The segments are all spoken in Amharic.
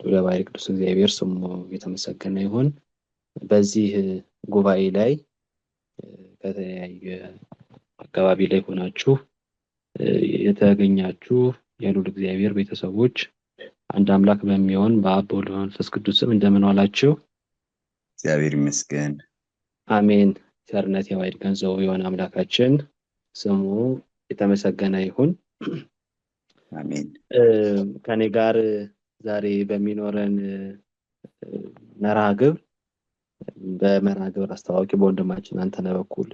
ለባሕርይ ቅዱስ እግዚአብሔር ስሙ የተመሰገነ ይሁን። በዚህ ጉባኤ ላይ ከተለያየ አካባቢ ላይ ሆናችሁ የተገኛችሁ የልዑል እግዚአብሔር ቤተሰቦች አንድ አምላክ በሚሆን በአብ በወልድ በመንፈስ ቅዱስ ስም እንደምን ዋላችሁ? እግዚአብሔር ይመስገን። አሜን። ቸርነት የባሕርይ ገንዘቡ የሆነ አምላካችን ስሙ የተመሰገነ ይሁን። አሜን። ከኔ ጋር ዛሬ በሚኖረን መርሃ ግብር በመርሃ ግብር አስተዋዋቂ በወንድማችን አንተነህ በኩል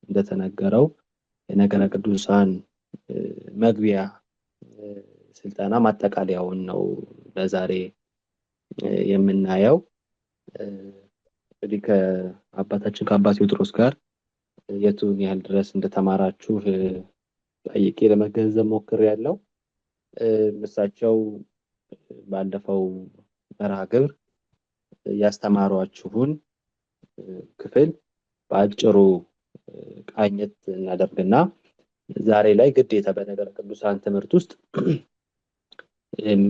እንደተነገረው የነገረ ቅዱሳን መግቢያ ስልጠና ማጠቃለያውን ነው ለዛሬ የምናየው። እንግዲህ ከአባታችን ከአባ ቴዎድሮስ ጋር የቱን ያህል ድረስ እንደተማራችሁ ጠይቄ ለመገንዘብ ሞክሬያለሁ። እሳቸው ባለፈው መርሃ ግብር ያስተማሯችሁን ክፍል በአጭሩ ቃኘት እናደርግና ዛሬ ላይ ግዴታ በነገረ ቅዱሳን ትምህርት ውስጥ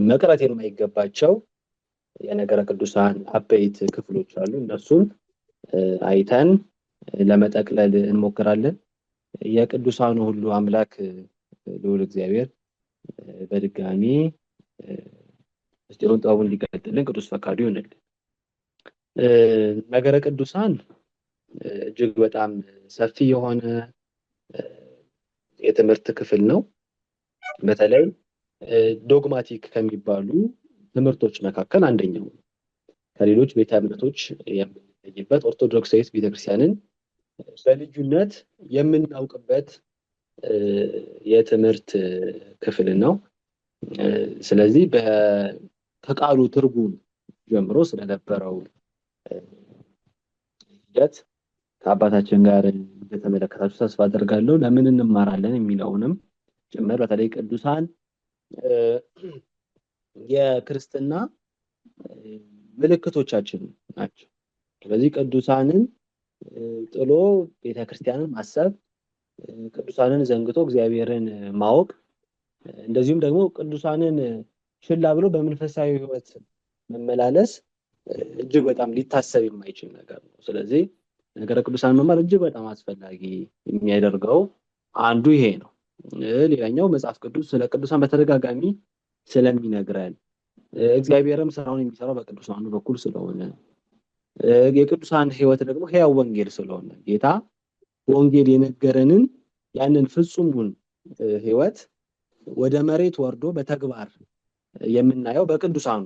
መቅረት የማይገባቸው የነገረ ቅዱሳን አበይት ክፍሎች አሉ። እነሱን አይተን ለመጠቅለል እንሞክራለን። የቅዱሳኑ ሁሉ አምላክ ልዑል እግዚአብሔር በድጋሚ ምስጢሩን ጥበቡን እንዲገልጥልን ቅዱስ ፈቃዱ ይሁንልን። ነገረ ቅዱሳን እጅግ በጣም ሰፊ የሆነ የትምህርት ክፍል ነው። በተለይ ዶግማቲክ ከሚባሉ ትምህርቶች መካከል አንደኛው ነው። ከሌሎች ቤተ እምነቶች የምንለይበት ኦርቶዶክሳዊት ቤተክርስቲያንን በልዩነት የምናውቅበት የትምህርት ክፍል ነው። ስለዚህ ከቃሉ ትርጉም ጀምሮ ስለነበረው ሂደት ከአባታችን ጋር እንደተመለከታችሁ ተስፋ አደርጋለሁ። ለምን እንማራለን የሚለውንም ጭምር በተለይ ቅዱሳን የክርስትና ምልክቶቻችን ናቸው። ስለዚህ ቅዱሳንን ጥሎ ቤተክርስቲያንን ማሰብ፣ ቅዱሳንን ዘንግቶ እግዚአብሔርን ማወቅ፣ እንደዚሁም ደግሞ ቅዱሳንን ችላ ብሎ በመንፈሳዊ ሕይወት መመላለስ እጅግ በጣም ሊታሰብ የማይችል ነገር ነው። ስለዚህ ነገረ ቅዱሳን መማር እጅግ በጣም አስፈላጊ የሚያደርገው አንዱ ይሄ ነው። ሌላኛው መጽሐፍ ቅዱስ ስለ ቅዱሳን በተደጋጋሚ ስለሚነግረን እግዚአብሔርም ስራውን የሚሰራው በቅዱሳኑ በኩል ስለሆነ የቅዱሳን ሕይወት ደግሞ ሕያው ወንጌል ስለሆነ ጌታ ወንጌል የነገረንን ያንን ፍጹሙን ሕይወት ወደ መሬት ወርዶ በተግባር የምናየው በቅዱሳኑ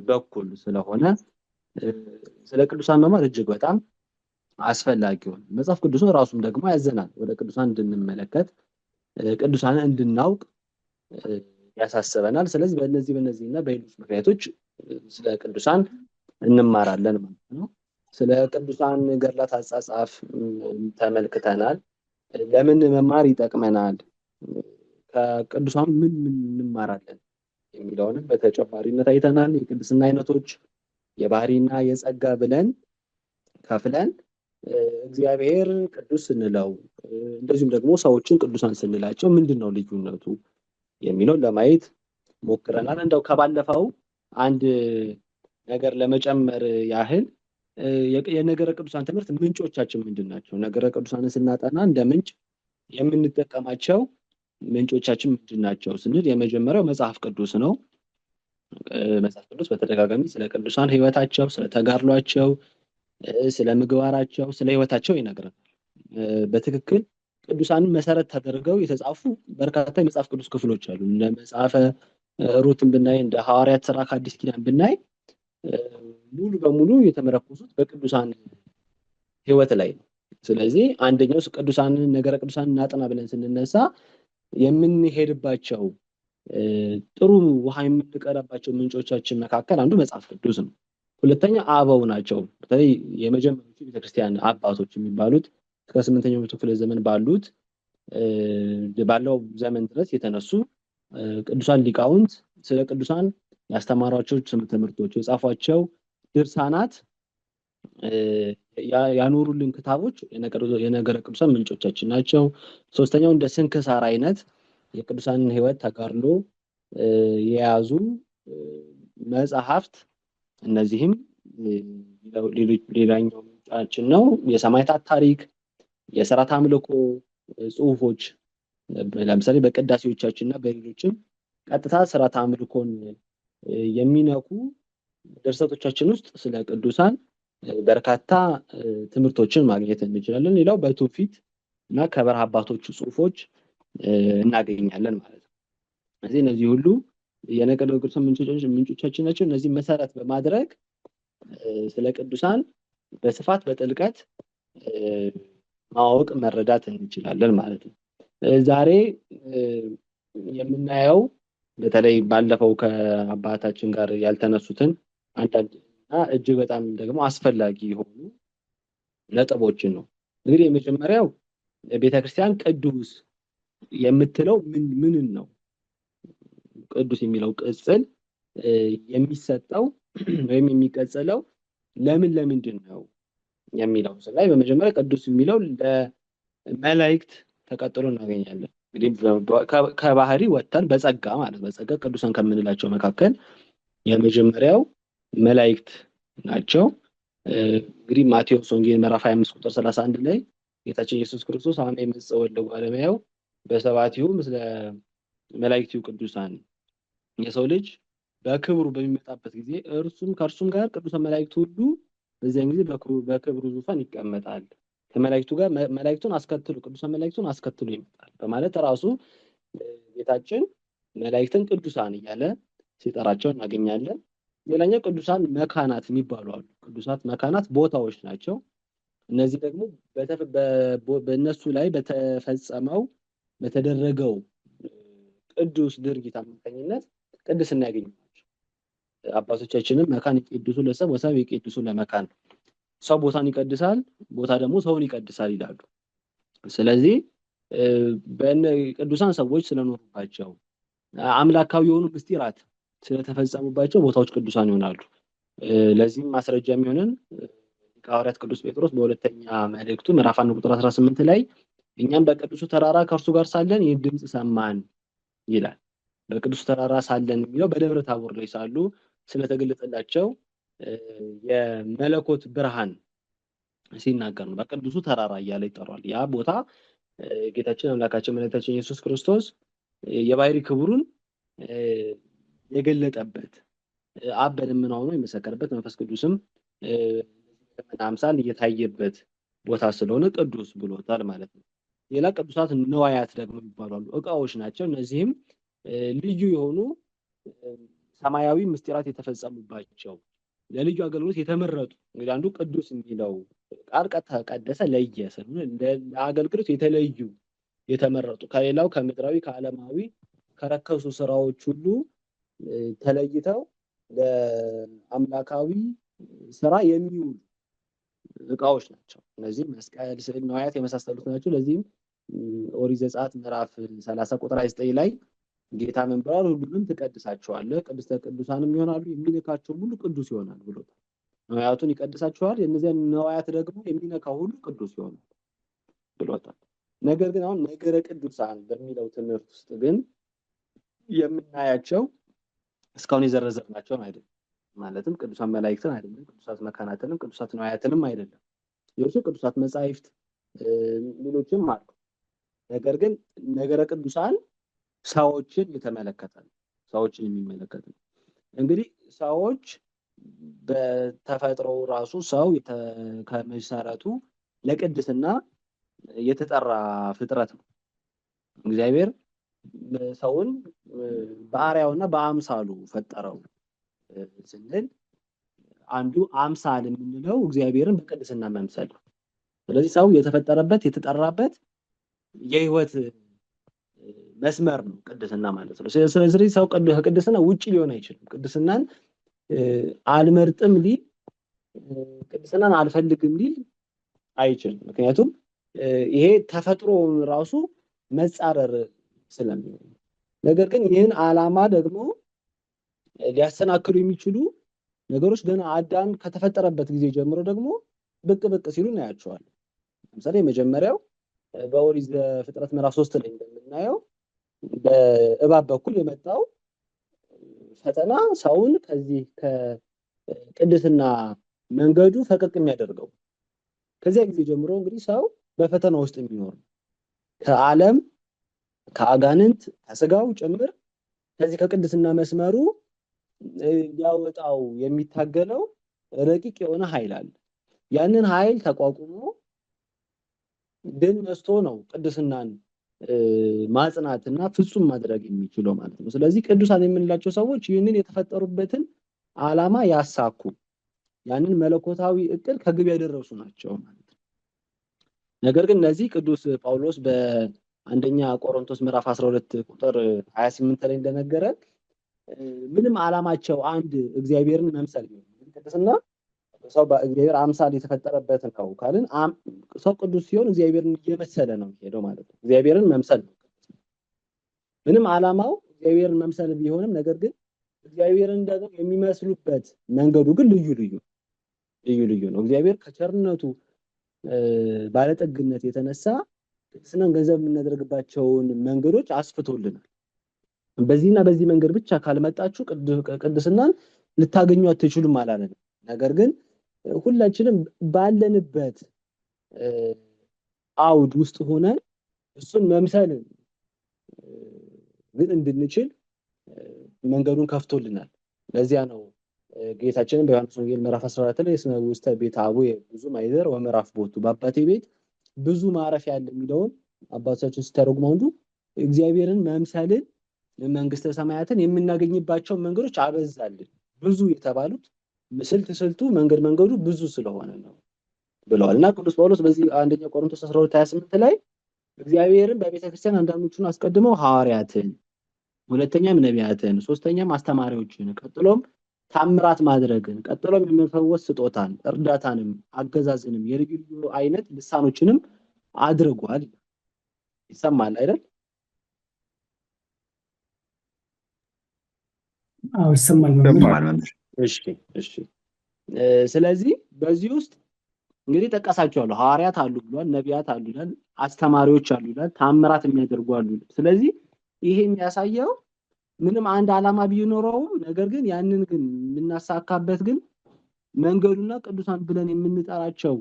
በኩል ስለሆነ ስለ ቅዱሳን መማር እጅግ በጣም አስፈላጊ ነው። መጽሐፍ ቅዱስ ራሱም ደግሞ ያዘናል ወደ ቅዱሳን እንድንመለከት፣ ቅዱሳንን እንድናውቅ ያሳስበናል። ስለዚህ በእነዚህና በሌሎች ምክንያቶች ስለ ቅዱሳን እንማራለን ማለት ነው። ስለ ቅዱሳን ገድላት አጻጻፍ ተመልክተናል። ለምን መማር ይጠቅመናል፣ ከቅዱሳኑ ምን እንማራለን የሚለውንም በተጨማሪነት አይተናል። የቅድስና አይነቶች የባህሪና የጸጋ ብለን ከፍለን እግዚአብሔር ቅዱስ ስንለው እንደዚሁም ደግሞ ሰዎችን ቅዱሳን ስንላቸው ምንድነው ልዩነቱ የሚለውን ለማየት ሞክረናል። እንደው ከባለፈው አንድ ነገር ለመጨመር ያህል የነገረ ቅዱሳን ትምህርት ምንጮቻችን ምንድናቸው? ነገረ ቅዱሳንን ስናጠና እንደ ምንጭ የምንጠቀማቸው ምንጮቻችን ምንድናቸው ስንል የመጀመሪያው መጽሐፍ ቅዱስ ነው። መጽሐፍ ቅዱስ በተደጋጋሚ ስለ ቅዱሳን ሕይወታቸው፣ ስለ ተጋድሏቸው፣ ስለ ምግባራቸው፣ ስለ ሕይወታቸው ይነግረናል። በትክክል ቅዱሳንን መሰረት ተደርገው የተጻፉ በርካታ የመጽሐፍ ቅዱስ ክፍሎች አሉ። እንደ መጽሐፈ ሩትን ብናይ፣ እንደ ሐዋርያት ሥራ ከአዲስ ኪዳን ብናይ ሙሉ በሙሉ የተመረኮዙት በቅዱሳን ሕይወት ላይ ነው። ስለዚህ አንደኛው ቅዱሳንን ነገረ ቅዱሳንን እናጥና ብለን ስንነሳ የምንሄድባቸው ጥሩ ውሃ የምንቀዳባቸው ምንጮቻችን መካከል አንዱ መጽሐፍ ቅዱስ ነው። ሁለተኛ አበው ናቸው። በተለይ የመጀመሪያዎቹ ቤተክርስቲያን አባቶች የሚባሉት እስከ 8ኛው መቶ ክፍለ ዘመን ባለው ዘመን ድረስ የተነሱ ቅዱሳን ሊቃውንት ስለ ቅዱሳን ያስተማሯቸው ትምህርቶች፣ የጻፏቸው ድርሳናት፣ ያኖሩልን ክታቦች የነገረ ቅዱሳን ምንጮቻችን ናቸው። ሶስተኛው እንደ ስንክሳር አይነት የቅዱሳንን ሕይወት ተጋድሎ የያዙ መጽሐፍት እነዚህም ሌላኛው ምንጫችን ነው። የሰማዕታት ታሪክ፣ የሥርዓተ አምልኮ ጽሑፎች ለምሳሌ በቅዳሴዎቻችንና በሌሎችም ቀጥታ ሥርዓተ አምልኮን የሚነኩ ድርሰቶቻችን ውስጥ ስለ ቅዱሳን በርካታ ትምህርቶችን ማግኘት እንችላለን። ሌላው በትውፊት እና ከበረሃ አባቶቹ ጽሑፎች እናገኛለን ማለት ነው። ስለዚህ እነዚህ ሁሉ የነገረ ቅዱሳን ምንጮቻችን ናቸው። እነዚህ መሰረት በማድረግ ስለ ቅዱሳን በስፋት በጥልቀት ማወቅ መረዳት እንችላለን ማለት ነው። ዛሬ የምናየው በተለይ ባለፈው ከአባታችን ጋር ያልተነሱትን አንዳንድ እና እጅግ በጣም ደግሞ አስፈላጊ የሆኑ ነጥቦችን ነው። እንግዲህ የመጀመሪያው ቤተክርስቲያን ቅዱስ የምትለው ምንን ነው? ቅዱስ የሚለው ቅጽል የሚሰጠው ወይም የሚቀጸለው ለምንድን ነው የሚለው ስላይ በመጀመሪያ ቅዱስ የሚለው ለመላእክት ተቀጥሎ እናገኛለን። እንግዲህ ከባህሪ ወጥተን በጸጋ ማለት በጸጋ ቅዱሳን ከምንላቸው መካከል የመጀመሪያው መላእክት ናቸው። እንግዲህ ማቴዎስ ወንጌል ምዕራፍ 25 ቁጥር 31 ላይ ጌታችን ኢየሱስ ክርስቶስ አሜ ይመጽእ ወልደ እጓለ እመሕያው በሰባቲሁ ምስለ መላእክቲሁ ቅዱሳን የሰው ልጅ በክብሩ በሚመጣበት ጊዜ ከእርሱም ጋር ቅዱሳን መላእክት ሁሉ በዚያን ጊዜ በክብሩ ዙፋን ይቀመጣል። ከመላእክቱ ጋር መላእክቱን አስከትሎ ቅዱሳን መላእክቱን አስከትሎ ይመጣል በማለት ራሱ ጌታችን መላእክትን ቅዱሳን እያለ ሲጠራቸው እናገኛለን። ሌላኛው ቅዱሳን መካናት የሚባሉ አሉ። ቅዱሳት መካናት ቦታዎች ናቸው። እነዚህ ደግሞ በእነሱ ላይ በተደረገው ቅዱስ ድርጊት አማካኝነት ቅድስና ያገኙ ናቸው። አባቶቻችንም መካን ይቀድሱ ለሰብ ወሰብ ይቀድሱ ለመካን፣ ሰው ቦታን ይቀድሳል፣ ቦታ ደግሞ ሰውን ይቀድሳል ይላሉ። ስለዚህ ቅዱሳን ሰዎች ስለኖሩባቸው አምላካዊ የሆኑ ምስጢራት ስለተፈጸሙባቸው ቦታዎች ቅዱሳን ይሆናሉ። ለዚህም ማስረጃ የሚሆነን ሐዋርያት ቅዱስ ጴጥሮስ በሁለተኛ መልእክቱ ምዕራፍ 1 ቁጥር 18 ላይ እኛም በቅዱሱ ተራራ ከእርሱ ጋር ሳለን ይህን ድምፅ ሰማን ይላል። በቅዱስ ተራራ ሳለን የሚለው በደብረ ታቦር ላይ ሳሉ ስለተገለጸላቸው የመለኮት ብርሃን ሲናገር ነው። በቅዱሱ ተራራ እያለ ይጠራል። ያ ቦታ ጌታችን አምላካችን መድኃኒታችን ኢየሱስ ክርስቶስ የባህሪ ክብሩን የገለጠበት አብ በደመናው ሆኖ የመሰከረበት መንፈስ ቅዱስም አምሳል እየታየበት ቦታ ስለሆነ ቅዱስ ብሎታል ማለት ነው። ሌላ ቅዱሳት ነዋያት ደግሞ ይባላሉ። ዕቃዎች ናቸው። እነዚህም ልዩ የሆኑ ሰማያዊ ምስጢራት የተፈጸሙባቸው ለልዩ አገልግሎት የተመረጡ። እንግዲህ አንዱ ቅዱስ የሚለው ቃል ተቀደሰ ለየ ስለሆነ ለአገልግሎት የተለዩ የተመረጡ ከሌላው ከምድራዊ ከዓለማዊ ከረከሱ ስራዎች ሁሉ ተለይተው ለአምላካዊ ስራ የሚውሉ ዕቃዎች ናቸው። እነዚህ መስቀል፣ ስዕል፣ ነዋያት የመሳሰሉት ናቸው። ለዚህም ኦሪት ዘጸአት ምዕራፍ 30 ቁጥር 9 ላይ ጌታ ምን ብሏል? ሁሉንም ትቀድሳቸዋለህ፣ ቅድስተ ቅዱሳንም ይሆናሉ፣ የሚነካቸው ሁሉ ቅዱስ ይሆናል ብሎታል። ነዋያቱን ይቀድሳቸዋል፣ የእነዚያን ነዋያት ደግሞ የሚነካው ሁሉ ቅዱስ ይሆናል ብሎታል። ነገር ግን አሁን ነገረ ቅዱሳን በሚለው ትምህርት ውስጥ ግን የምናያቸው እስካሁን የዘረዘርናቸውን አይደለም። ማለትም ቅዱሳን መላእክትን አይደለም፣ ቅዱሳት መካናትንም ቅዱሳት ነዋያትንም አይደለም። የእርሱ ቅዱሳት መጻሕፍት ሌሎችም አሉ። ነገር ግን ነገረ ቅዱሳን ሰዎችን የተመለከተ ነው። ሰዎችን የሚመለከት ነው። እንግዲህ ሰዎች በተፈጥሮ ራሱ ሰው ከመሰረቱ ለቅድስና የተጠራ ፍጥረት ነው። እግዚአብሔር ሰውን በአርአያውና በአምሳሉ ፈጠረው ስንል አንዱ አምሳል የምንለው እግዚአብሔርን በቅድስና መምሰል ነው። ስለዚህ ሰው የተፈጠረበት የተጠራበት የህይወት መስመር ነው ቅድስና ማለት ነው። ስለዚህ ሰው ከቅድስና ውጪ ሊሆን አይችልም። ቅድስናን አልመርጥም ሊል፣ ቅድስናን አልፈልግም ሊል አይችልም። ምክንያቱም ይሄ ተፈጥሮ ራሱ መጻረር ስለሚሆን። ነገር ግን ይህን ዓላማ ደግሞ ሊያሰናክሉ የሚችሉ ነገሮች ገና አዳም ከተፈጠረበት ጊዜ ጀምሮ ደግሞ ብቅ ሲሉ እናያቸዋለን። ለምሳሌ የመጀመሪያው በኦሪት ዘፍጥረት ምዕራፍ 3 ላይ እንደምናየው በእባብ በኩል የመጣው ፈተና ሰውን ከዚህ ከቅድስና መንገዱ ፈቀቅ የሚያደርገው። ከዚያ ጊዜ ጀምሮ እንግዲህ ሰው በፈተና ውስጥ የሚኖር ከዓለም ከአጋንንት ከስጋው ጭምር ከዚህ ከቅድስና መስመሩ ሊያወጣው የሚታገለው ረቂቅ የሆነ ኃይል አለ። ያንን ኃይል ተቋቁሞ ድል ነስቶ ነው ቅድስናን ማጽናትና ፍጹም ማድረግ የሚችለው ማለት ነው። ስለዚህ ቅዱሳን የምንላቸው ሰዎች ይህንን የተፈጠሩበትን ዓላማ ያሳኩ ያንን መለኮታዊ እቅድ ከግብ ያደረሱ ናቸው ማለት ነው። ነገር ግን እነዚህ ቅዱስ ጳውሎስ በአንደኛ ቆሮንቶስ ምዕራፍ 12 ቁጥር 28 ላይ እንደነገረን ምንም ዓላማቸው አንድ እግዚአብሔርን መምሰል ነው። ቅድስና ሰው በእግዚአብሔር አምሳል የተፈጠረበት ነው ካልን ሰው ቅዱስ ሲሆን እግዚአብሔርን እየመሰለ ነው የሚሄደው ማለት ነው። እግዚአብሔርን መምሰል ነው። ምንም ዓላማው እግዚአብሔርን መምሰል ቢሆንም ነገር ግን እግዚአብሔርን ደግሞ የሚመስሉበት መንገዱ ግን ልዩ ልዩ ነው። እግዚአብሔር ከቸርነቱ ባለጠግነት የተነሳ ቅድስናን ገንዘብ የምናደርግባቸውን መንገዶች አስፍቶልናል። በዚህና በዚህ መንገድ ብቻ ካልመጣችሁ ቅድስናን ልታገኙ አትችሉም አላለንም። ነገር ግን ሁላችንም ባለንበት አውድ ውስጥ ሆነን እሱን መምሰል ግን እንድንችል መንገዱን ከፍቶልናል። ለዚያ ነው ጌታችንን በዮሐንስ ወንጌል ምዕራፍ 14 ላይ እስመ ውስተ ቤተ አቡየ ብዙ ማይደር ወምዕራፍ ቦቱ በአባቴ ቤት ብዙ ማረፊያ አለ የሚለውን አባቶቻችን ሲተረጉሙ አንዱ እግዚአብሔርን መምሰልን መንግስተ ሰማያትን የምናገኝባቸው መንገዶች አበዛልን። ብዙ የተባሉት ስልቱ መንገዱ ብዙ ስለሆነ ነው ብለዋልና ቅዱስ ጳውሎስ በዚህ አንደኛ ቆሮንቶስ 12:28 ላይ እግዚአብሔርን በቤተክርስቲያን አንዳንዶቹን አስቀድመው ሐዋርያትን፣ ሁለተኛም ነቢያትን፣ ሶስተኛም አስተማሪዎችን፣ ቀጥሎም ታምራት ማድረግን፣ ቀጥሎም የመፈወስ ስጦታን፣ እርዳታንም፣ አገዛዝንም፣ የልዩ ልዩ አይነት ልሳኖችንም አድርጓል። ይሰማል አይደል? አዎ ይሰማል። እሺ ስለዚህ በዚህ ውስጥ እንግዲህ ጠቀሳቸዋለሁ። ሐዋርያት አሉ ብሏል፣ ነቢያት አሉ ይላል፣ አስተማሪዎች አሉ ይላል፣ ታምራት የሚያደርጉ አሉ። ስለዚህ ይሄ የሚያሳየው ምንም አንድ ዓላማ ቢኖረውም ነገር ግን ያንን ግን የምናሳካበት ግን መንገዱና ቅዱሳን ብለን የምንጠራቸው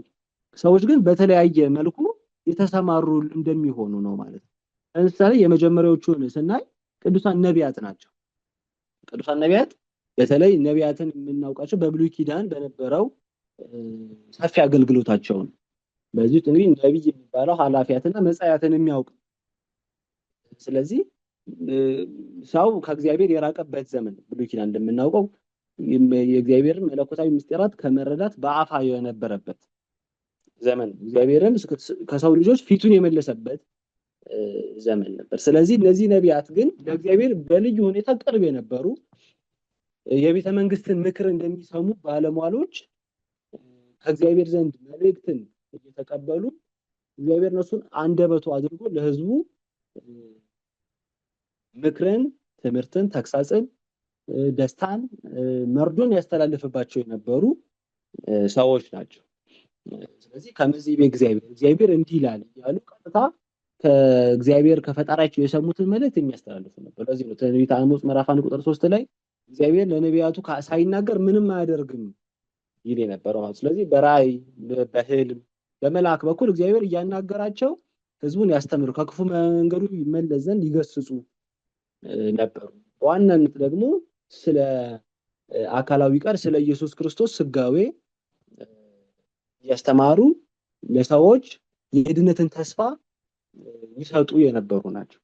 ሰዎች ግን በተለያየ መልኩ የተሰማሩ እንደሚሆኑ ነው ማለት ነው። ለምሳሌ የመጀመሪያዎቹን ስናይ ቅዱሳን ነቢያት ናቸው። ቅዱሳን ነቢያት በተለይ ነቢያትን የምናውቃቸው በብሉይ ኪዳን በነበረው ሰፊ አገልግሎታቸው ነው። በዚህ እንግዲህ ነብይ የሚባለው ኃላፊያትና መጻያትን የሚያውቅ ስለዚህ ሰው ከእግዚአብሔር የራቀበት ዘመን ብሉይ ኪዳን እንደምናውቀው የእግዚአብሔርን መለኮታዊ ምስጢራት ከመረዳት በአፋ የነበረበት ዘመን እግዚአብሔርን ከሰው ልጆች ፊቱን የመለሰበት ዘመን ነበር። ስለዚህ እነዚህ ነቢያት ግን ለእግዚአብሔር በልዩ ሁኔታ ቅርብ የነበሩ የቤተ መንግስትን ምክር እንደሚሰሙ ባለሟሎች ከእግዚአብሔር ዘንድ መልእክትን እየተቀበሉ እግዚአብሔር እነሱን አንደበቱ አድርጎ ለህዝቡ ምክርን፣ ትምህርትን፣ ተግሳጽን፣ ደስታን፣ መርዶን ያስተላልፍባቸው የነበሩ ሰዎች ናቸው። ስለዚህ ከመዚህ እግዚአብሔር እንዲህ ይላል ያሉ ቀጥታ ከእግዚአብሔር ከፈጣሪያቸው የሰሙትን መልእክት የሚያስተላልፉ ነበር። ለዚህ ነው ትንቢተ አሞጽ ምዕራፍ 1 ቁጥር 3 ላይ እግዚአብሔር ለነቢያቱ ሳይናገር ምንም አያደርግም ይል የነበረው ማለት። ስለዚህ በራእይ በህልም በመልአክ በኩል እግዚአብሔር እያናገራቸው ህዝቡን ያስተምሩ ከክፉ መንገዱ ይመለስ ዘንድ ይገስጹ ነበሩ። በዋናነት ደግሞ ስለ አካላዊ ቃል ስለ ኢየሱስ ክርስቶስ ስጋዌ ያስተማሩ ለሰዎች የድነትን ተስፋ ይሰጡ የነበሩ ናቸው።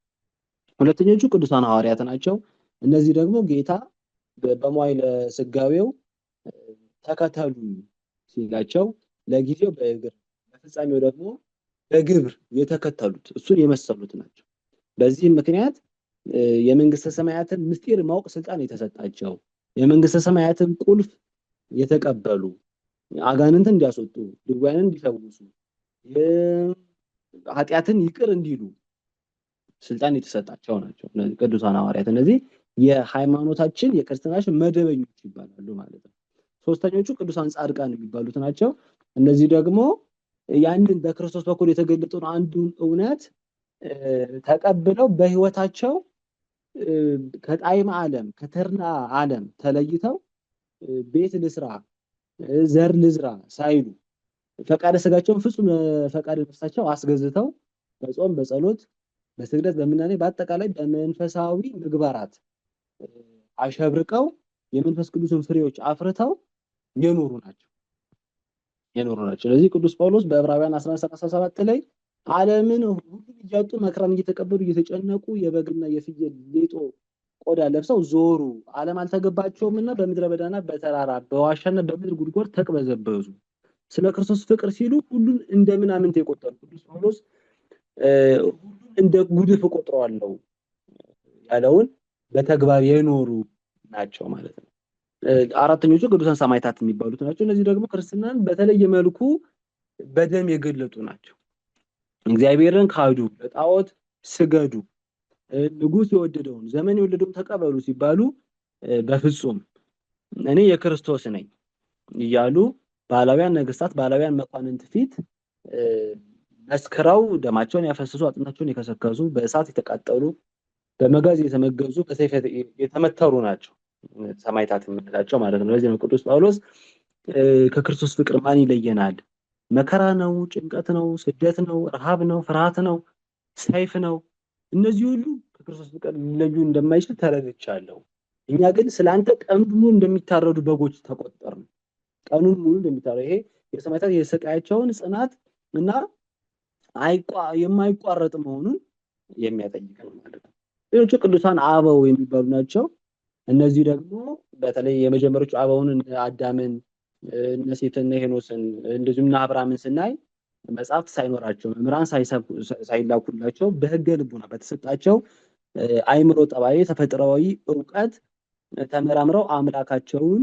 ሁለተኞቹ ቅዱሳን ሐዋርያት ናቸው። እነዚህ ደግሞ ጌታ በመዋዕለ ስጋዌው ተከተሉ ሲላቸው ለጊዜው በእግር በፍጻሜው ደግሞ በግብር የተከተሉት እሱን የመሰሉት ናቸው። በዚህ ምክንያት የመንግስተ ሰማያትን ምስጢር ማወቅ ስልጣን የተሰጣቸው የመንግስተ ሰማያትን ቁልፍ የተቀበሉ አጋንንትን እንዲያስወጡ ድውያንን እንዲፈውሱ ኃጢአትን ይቅር እንዲሉ ስልጣን የተሰጣቸው ናቸው ቅዱሳን ሐዋርያት። እነዚህ የሃይማኖታችን የክርስትናችን መደበኞች ይባላሉ ማለት ነው። ሶስተኞቹ ቅዱሳን ጻድቃን የሚባሉት ናቸው። እነዚህ ደግሞ ያንን በክርስቶስ በኩል የተገለጠውን አንዱን እውነት ተቀብለው በህይወታቸው ከጣዕመ ዓለም ከተድላ ዓለም ተለይተው ቤት ልስራ ዘር ልዝራ ሳይሉ ፈቃደ ስጋቸውን ፍጹም ፈቃደ ነፍሳቸው አስገዝተው በጾም በጸሎት በስግደት በምናኔ በአጠቃላይ በመንፈሳዊ ምግባራት አሸብርቀው የመንፈስ ቅዱስን ፍሬዎች አፍርተው የኖሩ ናቸው። ስለዚህ ቅዱስ ጳውሎስ በዕብራውያን 11:37 ላይ ዓለምን ሁሉ እያጡ መከራን እየተቀበሉ እየተጨነቁ የበግና የፍየል ሌጦ ቆዳ ለብሰው ዞሩ፣ ዓለም አልተገባቸውምና በምድረ በዳና በተራራ በዋሻና በምድር ጉድጓድ ተቅበዘበዙ። ስለ ክርስቶስ ፍቅር ሲሉ ሁሉን እንደ ምናምንቴ የቆጠሩ ቅዱስ ጳውሎስ ሁሉን እንደ ጉድፍ እቆጥረዋለሁ ያለውን በተግባር የኖሩ ናቸው ማለት ነው። አራተኞቹ ቅዱሳን ሰማዕታት የሚባሉት ናቸው። እነዚህ ደግሞ ክርስትናን በተለየ መልኩ በደም የገለጡ ናቸው። እግዚአብሔርን ካዱ፣ ለጣዖት ስገዱ፣ ንጉሥ የወደደውን ዘመን የወለደውን ተቀበሉ ሲባሉ በፍጹም እኔ የክርስቶስ ነኝ እያሉ ባላውያን ነገስታት ባላውያን መኳንንት ፊት መስክረው ደማቸውን ያፈሰሱ አጥንታቸውን የከሰከሱ በእሳት የተቃጠሉ በመጋዝ የተመገዙ በሰይፍ የተመተሩ ናቸው ሰማዕታት የምንላቸው ማለት ነው። ለዚህ ነው ቅዱስ ጳውሎስ ከክርስቶስ ፍቅር ማን ይለየናል? መከራ ነው፣ ጭንቀት ነው፣ ስደት ነው፣ ረሃብ ነው፣ ፍርሃት ነው፣ ሰይፍ ነው። እነዚህ ሁሉ ከክርስቶስ ፍቅር ሊለዩ እንደማይችል ተረድቻለሁ። እኛ ግን ስላንተ ቀኑን ሙሉ እንደሚታረዱ በጎች ተቆጠርን። ቀኑን ሙሉ እንደሚታረዱ ይሄ የሰማዕታት የስቃያቸውን ጽናት እና የማይቋረጥ መሆኑን የሚያጠይቅ ነው ማለት ነው። ሌሎቹ ቅዱሳን አበው የሚባሉ ናቸው። እነዚህ ደግሞ በተለይ የመጀመሪያዎቹ አበውን አዳምን እነ ሴትና ሄኖስን እንደዚሁም እና አብርሃምን ስናይ መጽሐፍት ሳይኖራቸው መምህራን ሳይላኩላቸው በሕገ ልቡና በተሰጣቸው አይምሮ ጠባይ ተፈጥሯዊ ዕውቀት ተመራምረው አምላካቸውን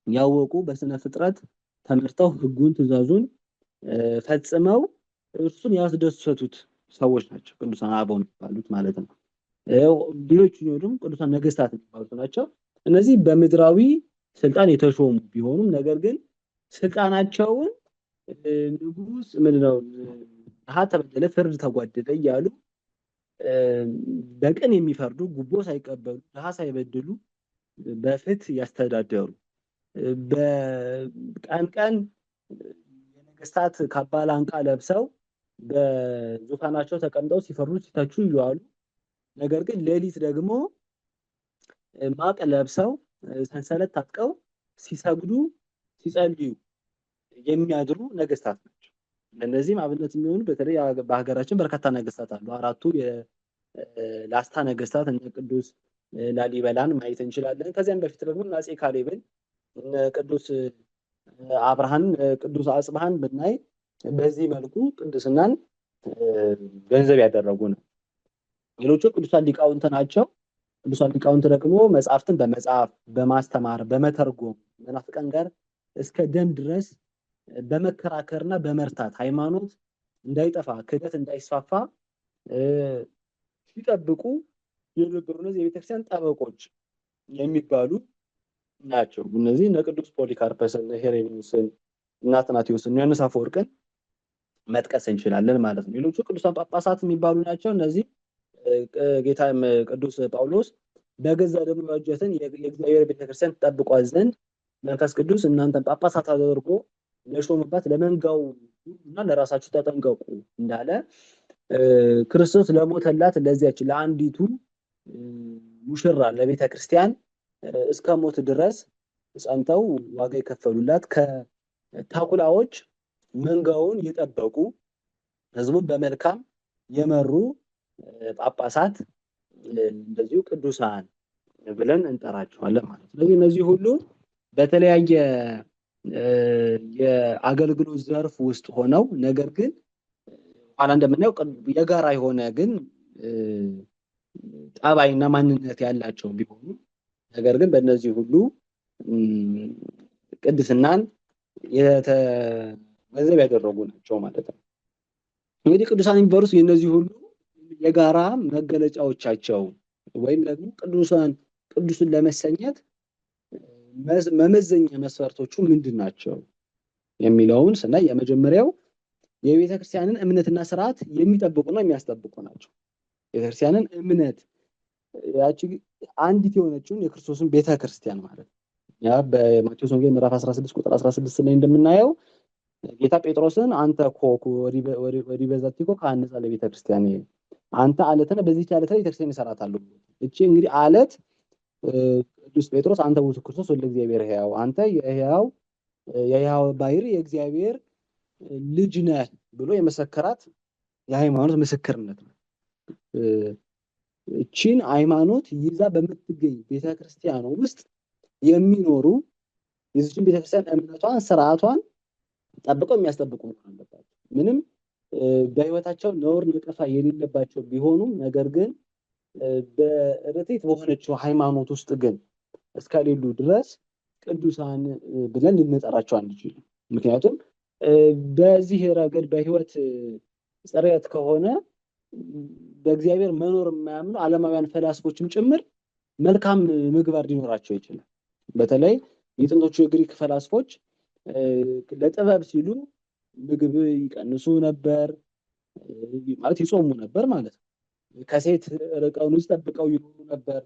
ያወቁ በስነ ፍጥረት ተመርተው ሕጉን ትእዛዙን ፈጽመው እርሱን ያስደሰቱት ሰዎች ናቸው ቅዱሳን አበው የሚባሉት ማለት ነው። ሌሎቹ ደግሞ ቅዱሳን ነገስታት የሚባሉት ናቸው። እነዚህ በምድራዊ ስልጣን የተሾሙ ቢሆኑም ነገር ግን ስልጣናቸውን ንጉስ ምንድነው ድሃ ተበደለ ፍርድ ተጓደለ እያሉ በቅን የሚፈርዱ ጉቦ ሳይቀበሉ ድሃ ሳይበድሉ በፍትህ ያስተዳደሩ በቀን ቀን የነገስታት ካባ ላንቃ ለብሰው በዙፋናቸው ተቀምጠው ሲፈርዱ ሲተቹ ይዋሉ። ነገር ግን ሌሊት ደግሞ ማቅ ለብሰው ሰንሰለት ታጥቀው ሲሰግዱ ሲጸልዩ የሚያድሩ ነገስታት ናቸው። እነዚህም አብነት የሚሆኑ በተለይ በሀገራችን በርካታ ነገስታት አሉ። አራቱ የላስታ ነገስታት እነ ቅዱስ ላሊበላን ማየት እንችላለን። ከዚያም በፊት ደግሞ አፄ ካሌብን ቅዱስ አብርሃን ቅዱስ አጽብሃን ብናይ በዚህ መልኩ ቅድስናን ገንዘብ ያደረጉ ነው። ሌሎቹ ቅዱሳን ሊቃውንት ናቸው። ቅዱሳን ሊቃውንት ደግሞ መጽሐፍትን በመጻፍ በማስተማር በመተርጎም መናፍቃን ጋር እስከ ደም ድረስ በመከራከርና በመርታት ሃይማኖት እንዳይጠፋ ክህደት እንዳይስፋፋ ሲጠብቁ የነበሩ እነዚህ የቤተክርስቲያን ጠበቆች የሚባሉ ናቸው። እነዚህ እነ ቅዱስ ፖሊካርፐስን፣ ሄሬኔዎስን፣ እና አትናቴዎስን፣ ዮሐንስ አፈወርቅን መጥቀስ እንችላለን ማለት ነው። ሌሎቹ ቅዱሳን ጳጳሳት የሚባሉ ናቸው። እነዚህ ጌታ ቅዱስ ጳውሎስ በገዛ ደሙ ያዋጃትን የእግዚአብሔር ቤተክርስቲያን ተጠብቋት ዘንድ መንፈስ ቅዱስ እናንተን ጳጳሳት አድርጎ ለሾመባት ለመንጋው እና ለራሳችሁ ተጠንቀቁ እንዳለ ክርስቶስ ለሞተላት ለዚያች ለአንዲቱ ሙሽራ ለቤተክርስቲያን እስከ ሞት ድረስ ጸንተው ዋጋ የከፈሉላት ከተኩላዎች መንጋውን የጠበቁ ህዝቡን በመልካም የመሩ ጳጳሳት እንደዚሁ ቅዱሳን ብለን እንጠራቸዋለን ማለት ነው። ስለዚህ እነዚህ ሁሉ በተለያየ የአገልግሎት ዘርፍ ውስጥ ሆነው ነገር ግን ኋላ እንደምናየው የጋራ የሆነ ግን ጠባይና ማንነት ያላቸው ቢሆኑ ነገር ግን በእነዚህ ሁሉ ቅድስናን ገንዘብ ያደረጉ ናቸው ማለት ነው። እንግዲህ ቅዱሳን የሚባሉት የእነዚህ ሁሉ የጋራ መገለጫዎቻቸው ወይም ደግሞ ቅዱስን ለመሰኘት መመዘኛ መስፈርቶቹ ምንድን ናቸው የሚለውን ስናይ የመጀመሪያው የቤተክርስቲያንን እምነትና ስርዓት የሚጠብቁና የሚያስጠብቁ ናቸው። የቤተክርስቲያንን እምነት ያቺ አንዲት የሆነችውን የክርስቶስን ቤተክርስቲያን ማለት ነው። ያ በማቴዎስ ወንጌል ምዕራፍ 16 ቁጥር 16 ላይ እንደምናየው ጌታ ጴጥሮስን አንተ ኮኩ ወዲ በዛቲኮ ከአንጻ ለቤተክርስቲያን አንተ አለት ነህ፣ በዚህ አለት ላይ ቤተክርስቲያን እሰራታለሁ። እቺ እንግዲህ አለት ቅዱስ ጴጥሮስ አንተ ውእቱ ክርስቶስ ወልደ እግዚአብሔር ሕያው፣ አንተ የሕያው ባሕርይ የእግዚአብሔር ልጅ ነህ ብሎ የመሰከራት የሃይማኖት ምስክርነት ነው። እቺን ሃይማኖት ይዛ በምትገኝ ቤተክርስቲያን ውስጥ የሚኖሩ የዚህን ቤተክርስቲያን እምነቷን ስርዓቷን ጠብቀው የሚያስጠብቁ መሆን አለባቸው። ምንም በህይወታቸው ነውር ነቀፋ የሌለባቸው ቢሆኑም ነገር ግን በርትዕት በሆነችው ሃይማኖት ውስጥ ግን እስከሌሉ ድረስ ቅዱሳን ብለን ልንጠራቸው አንችልም። ምክንያቱም በዚህ ረገድ በህይወት ጽሬት ከሆነ በእግዚአብሔር መኖር የማያምኑ ዓለማውያን ፈላስፎችም ጭምር መልካም ምግባር ሊኖራቸው ይችላል። በተለይ የጥንቶቹ የግሪክ ፈላስፎች ለጥበብ ሲሉ ምግብ ይቀንሱ ነበር ማለት ይጾሙ ነበር ማለት ነው። ከሴት ርቀው ንጽህ ጠብቀው ይኖሩ ነበር።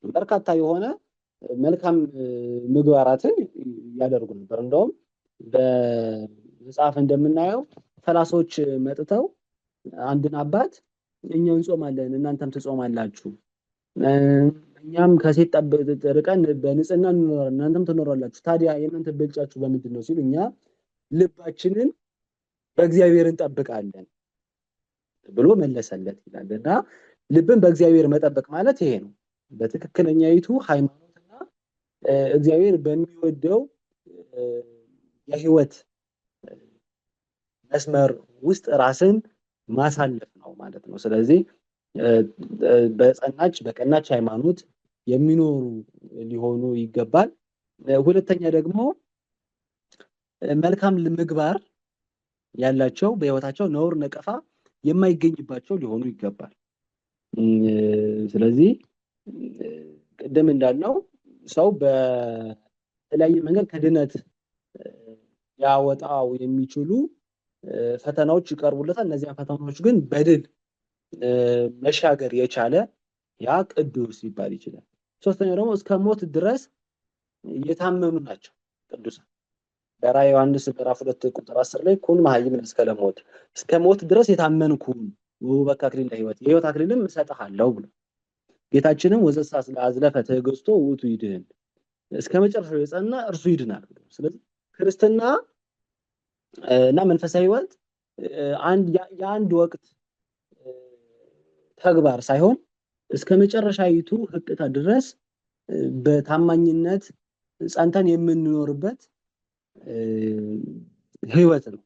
በርካታ የሆነ መልካም ምግባራትን ያደርጉ ነበር። እንደውም በመጽሐፍ እንደምናየው ፈላስፎች መጥተው አንድን አባት እኛ እንጾማለን እናንተም ትጾማላችሁ፣ እኛም ከሴት ርቀን በንጽህና እንኖራለን እናንተም ትኖራላችሁ፣ ታዲያ የእናንተ ብልጫችሁ በምንድን ነው ሲሉ እኛ ልባችንን በእግዚአብሔር እንጠብቃለን ብሎ መለሰለት ይላል። እና ልብን በእግዚአብሔር መጠበቅ ማለት ይሄ ነው። በትክክለኛይቱ ሃይማኖትና እግዚአብሔር በሚወደው የህይወት መስመር ውስጥ ራስን ማሳለፍ ነው ማለት ነው። ስለዚህ በቀናች ሃይማኖት የሚኖሩ ሊሆኑ ይገባል። ሁለተኛ ደግሞ መልካም ምግባር ያላቸው በህይወታቸው ነውር ነቀፋ የማይገኝባቸው ሊሆኑ ይገባል። ስለዚህ ቅድም እንዳልነው ሰው በተለያየ መንገድ ከድነት ያወጣው የሚችሉ ፈተናዎች ይቀርቡለታል። እነዚያ ፈተናዎች ግን በድል መሻገር የቻለ ያ ቅዱስ ይባል ይችላል። ሶስተኛው ደግሞ እስከ ሞት ድረስ የታመኑ ናቸው ቅዱሳን። በራዕየ ዮሐንስ ምዕራፍ 2 ቁጥር 10 ላይ ኩን መሃይምን እስከ ለሞት፣ እስከ ሞት ድረስ የታመንኩን ወበካ አክሊለ ሕይወት የሕይወት አክሊልም እሰጥሃለሁ ብሎ ጌታችንም ወዘሳ አዝለፈ ትዕግስቶ ውእቱ ይድህን፣ እስከ መጨረሻው የጸና እርሱ ይድናል። ስለዚህ ክርስትና እና መንፈሳዊ ሕይወት የአንድ ወቅት ተግባር ሳይሆን እስከ መጨረሻይቱ ህቅታ ድረስ በታማኝነት ጸንተን የምንኖርበት ህይወት ነው፣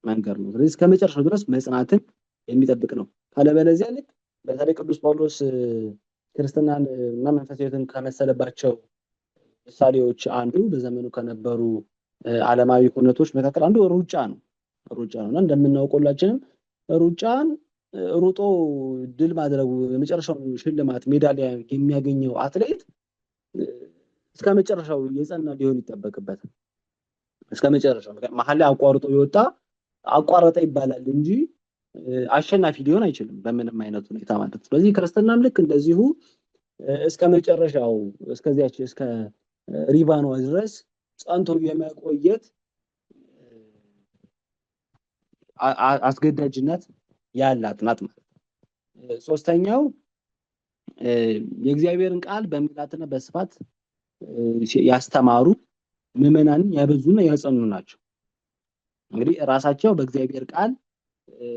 መንገድ ነው። ስለዚህ እስከ መጨረሻው ድረስ መጽናትን የሚጠብቅ ነው። ካለበለዚያ ልክ በተለይ ቅዱስ ጳውሎስ ክርስትናን እና መንፈሳዊ ሕይወትን ከመሰለባቸው ምሳሌዎች አንዱ በዘመኑ ከነበሩ ዓለማዊ ሁነቶች መካከል አንዱ ሩጫ ነው እና እንደምናውቀው ሁላችንም ሩጫን ሩጦ ድል ማድረጉ የመጨረሻው ሽልማት ሜዳሊያ የሚያገኘው አትሌት እስከ መጨረሻው የጸና ሊሆን ይጠበቅበታል። እስከ መጨረሻው መሀል ላይ አቋርጦ የወጣ አቋረጠ ይባላል እንጂ አሸናፊ ሊሆን አይችልም በምንም አይነት ሁኔታ ማለት ነው። ስለዚህ ክርስትናም ልክ እንደዚሁ እስከ መጨረሻው እስከዚያች እስከ ሪቫኗ ድረስ ጸንቶ የመቆየት አስገዳጅነት ያላት ናት ማለት ነው። ሶስተኛው የእግዚአብሔርን ቃል በሚላትና በስፋት ያስተማሩ ምዕመናንን ያበዙና ያጸኑ ናቸው። እንግዲህ ራሳቸው በእግዚአብሔር ቃል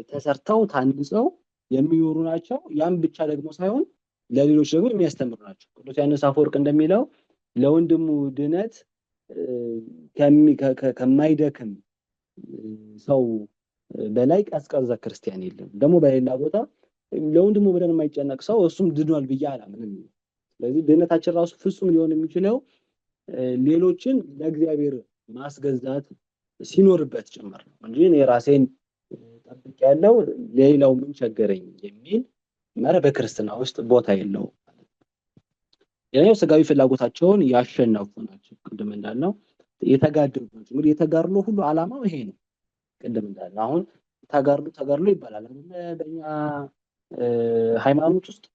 ተሰርተው ታንጸው የሚኖሩ ናቸው። ያም ብቻ ደግሞ ሳይሆን ለሌሎች ደግሞ የሚያስተምሩ ናቸው። ቅዱስ ዮሐንስ አፈወርቅ እንደሚለው ለወንድሙ ድነት ከማይደክም ሰው በላይ ቀዝቃዛ ክርስቲያን የለም። ደግሞ በሌላ ቦታ ለወንድሙ በደን የማይጨነቅ ሰው እሱም ድኗል ብዬ አላምንም። ስለዚህ ድነታችን ራሱ ፍጹም ሊሆን የሚችለው ሌሎችን ለእግዚአብሔር ማስገዛት ሲኖርበት ጭምር ነው እንጂ እኔ ራሴን ጠብቅ ያለው ሌላው ምን ቸገረኝ የሚል መርህ በክርስትና ውስጥ ቦታ የለውም። ሌላው ስጋዊ ፍላጎታቸውን ያሸነፉ ናቸው። ቅድም እንዳልነው የተጋደሉ ናቸው። እንግዲህ የተጋድሎ ሁሉ ዓላማው ይሄ ነው። ቅድም እንዳልነው አሁን ተጋድሎ ይባላል በእኛ ሃይማኖት ውስጥ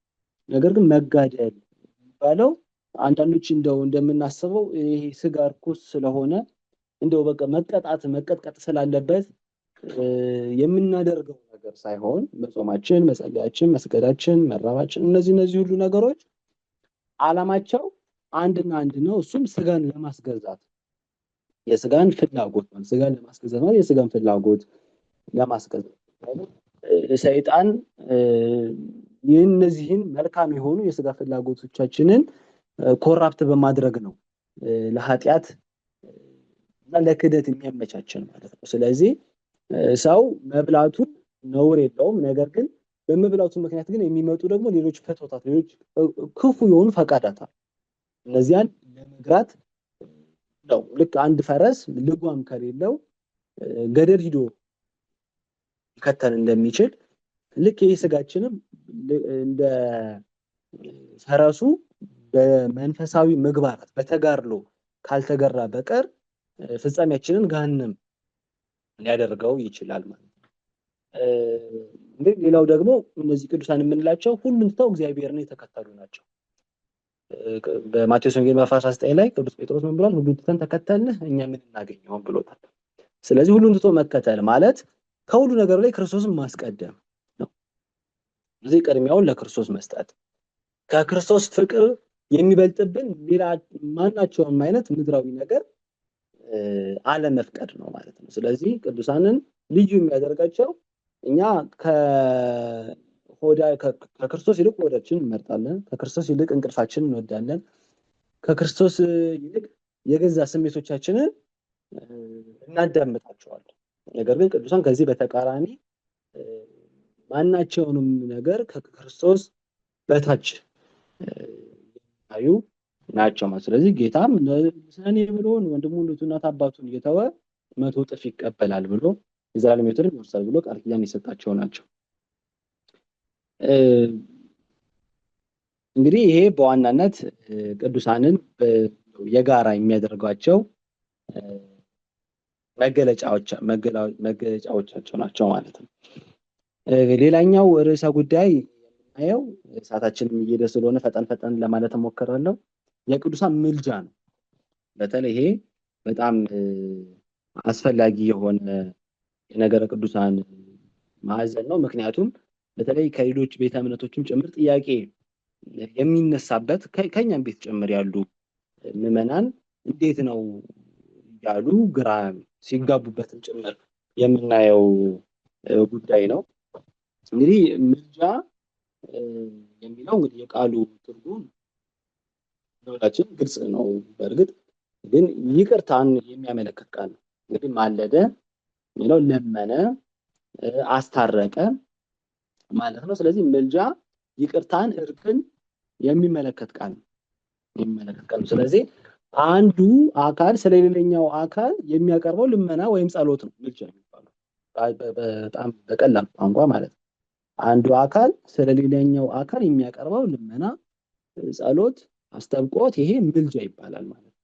ነገር ግን መጋደል የሚባለው አንዳንዶች እንደው እንደምናስበው ይሄ ስጋ ርኩስ ስለሆነ እንደው በቃ መቀጥቀጥ ስላለበት የምናደርገው ነገር ሳይሆን መጾማችን፣ መጸለያችን፣ መስገዳችን፣ መራባችን እነዚህ ሁሉ ነገሮች ዓላማቸው አንድና አንድ ነው። እሱም ስጋን ለማስገዛት የስጋን ፍላጎት ነው። ስጋን ለማስገዛት ማለት የስጋን ፍላጎት ለማስገዛት ሰይጣን እነዚህን መልካም የሆኑ የስጋ ፍላጎቶቻችንን ኮራፕት በማድረግ ነው ለኃጢአት እና ለክደት የሚያመቻችን ማለት ነው። ስለዚህ ሰው መብላቱ ነውር የለውም። ነገር ግን በመብላቱ ምክንያት ግን የሚመጡ ደግሞ ሌሎች ፍትወታት፣ ሌሎች ክፉ የሆኑ ፈቃዳት እነዚያን ለመግራት ነው። ልክ አንድ ፈረስ ልጓም ከሌለው ገደል ሂዶ ሊከተል እንደሚችል ልክ ይህ ስጋችንም እንደ ፈረሱ በመንፈሳዊ ምግባራት በተጋድሎ ካልተገራ በቀር ፍጻሜያችንን ገሃነም ሊያደርገው ይችላል ማለት ነው። እንግዲህ ሌላው ደግሞ እነዚህ ቅዱሳን የምንላቸው ሁሉን ትተው እግዚአብሔርን የተከተሉ ናቸው። በማቴዎስ ወንጌል ምዕራፍ 19 ላይ ቅዱስ ጴጥሮስ ምን ብሏል? ሁሉን ትተን ተከተልንህ እኛ ምን እናገኘውን ብሎታል። ስለዚህ ሁሉን ትቶ መከተል ማለት ከሁሉ ነገር ላይ ክርስቶስን ማስቀደም ነው። ስለዚህ ቅድሚያውን ለክርስቶስ መስጠት፣ ከክርስቶስ ፍቅር የሚበልጥብን ሌላ ማናቸውም አይነት ምድራዊ ነገር አለመፍቀድ ነው ማለት ነው። ስለዚህ ቅዱሳንን ልዩ የሚያደርጋቸው እኛ ከክርስቶስ ይልቅ ሆዳችንን እንመርጣለን፣ ከክርስቶስ ይልቅ እንቅልፋችንን እንወዳለን፣ ከክርስቶስ ይልቅ የገዛ ስሜቶቻችንን እናዳምጣቸዋለን። ነገር ግን ቅዱሳን ከዚህ በተቃራኒ ማናቸውንም ነገር ከክርስቶስ በታች የሚያዩ ናቸው ማለት። ስለዚህ ጌታም ስለኔ ብሎ ወንድሙን እናት አባቱን እየተወ 100 እጥፍ ይቀበላል ብሎ የዘላለም ሕይወትን ይወርሳል ብሎ ቃል ኪዳን የሰጣቸው ናቸው። እንግዲህ ይሄ በዋናነት ቅዱሳንን የጋራ የሚያደርጓቸው መገለጫዎቻቸው ናቸው ማለት ነው። ሌላኛው ርዕሰ ጉዳይ የምናየው ሰዓታችንም እየሄደ ስለሆነ ፈጠን ለማለት እሞክራለሁ። የቅዱሳን ምልጃ ነው። በተለይ ይሄ በጣም አስፈላጊ የሆነ የነገረ ቅዱሳን ማዕዘን ነው። ምክንያቱም በተለይ ከሌሎች ቤተ እምነቶችም ጭምር ጥያቄ የሚነሳበት ከኛም ቤት ጭምር ያሉ ምዕመናን እንዴት ነው ያሉ ግራ ሲጋቡበትም ጭምር የምናየው ጉዳይ ነው። እንግዲህ ምልጃ የሚለው እንግዲህ የቃሉ ትርጉም ለሁላችን ግልጽ ነው። በእርግጥ ግን ይቅርታን የሚያመለክት ቃል ነው። እንግዲህ ማለደ የሚለው ለመነ፣ አስታረቀ ማለት ነው። ስለዚህ ምልጃ ይቅርታን፣ እርቅን የሚመለከት ቃል ነው። ስለዚህ አንዱ አካል ስለሌላኛው አካል የሚያቀርበው ልመና ወይም ጸሎት ነው ምልጃ የሚባለው በጣም በቀላል ቋንቋ ማለት ነው። አንዱ አካል ስለሌላኛው አካል የሚያቀርበው ልመና፣ ጸሎት፣ አስተብቆት ይሄ ምልጃ ይባላል ማለት ነው።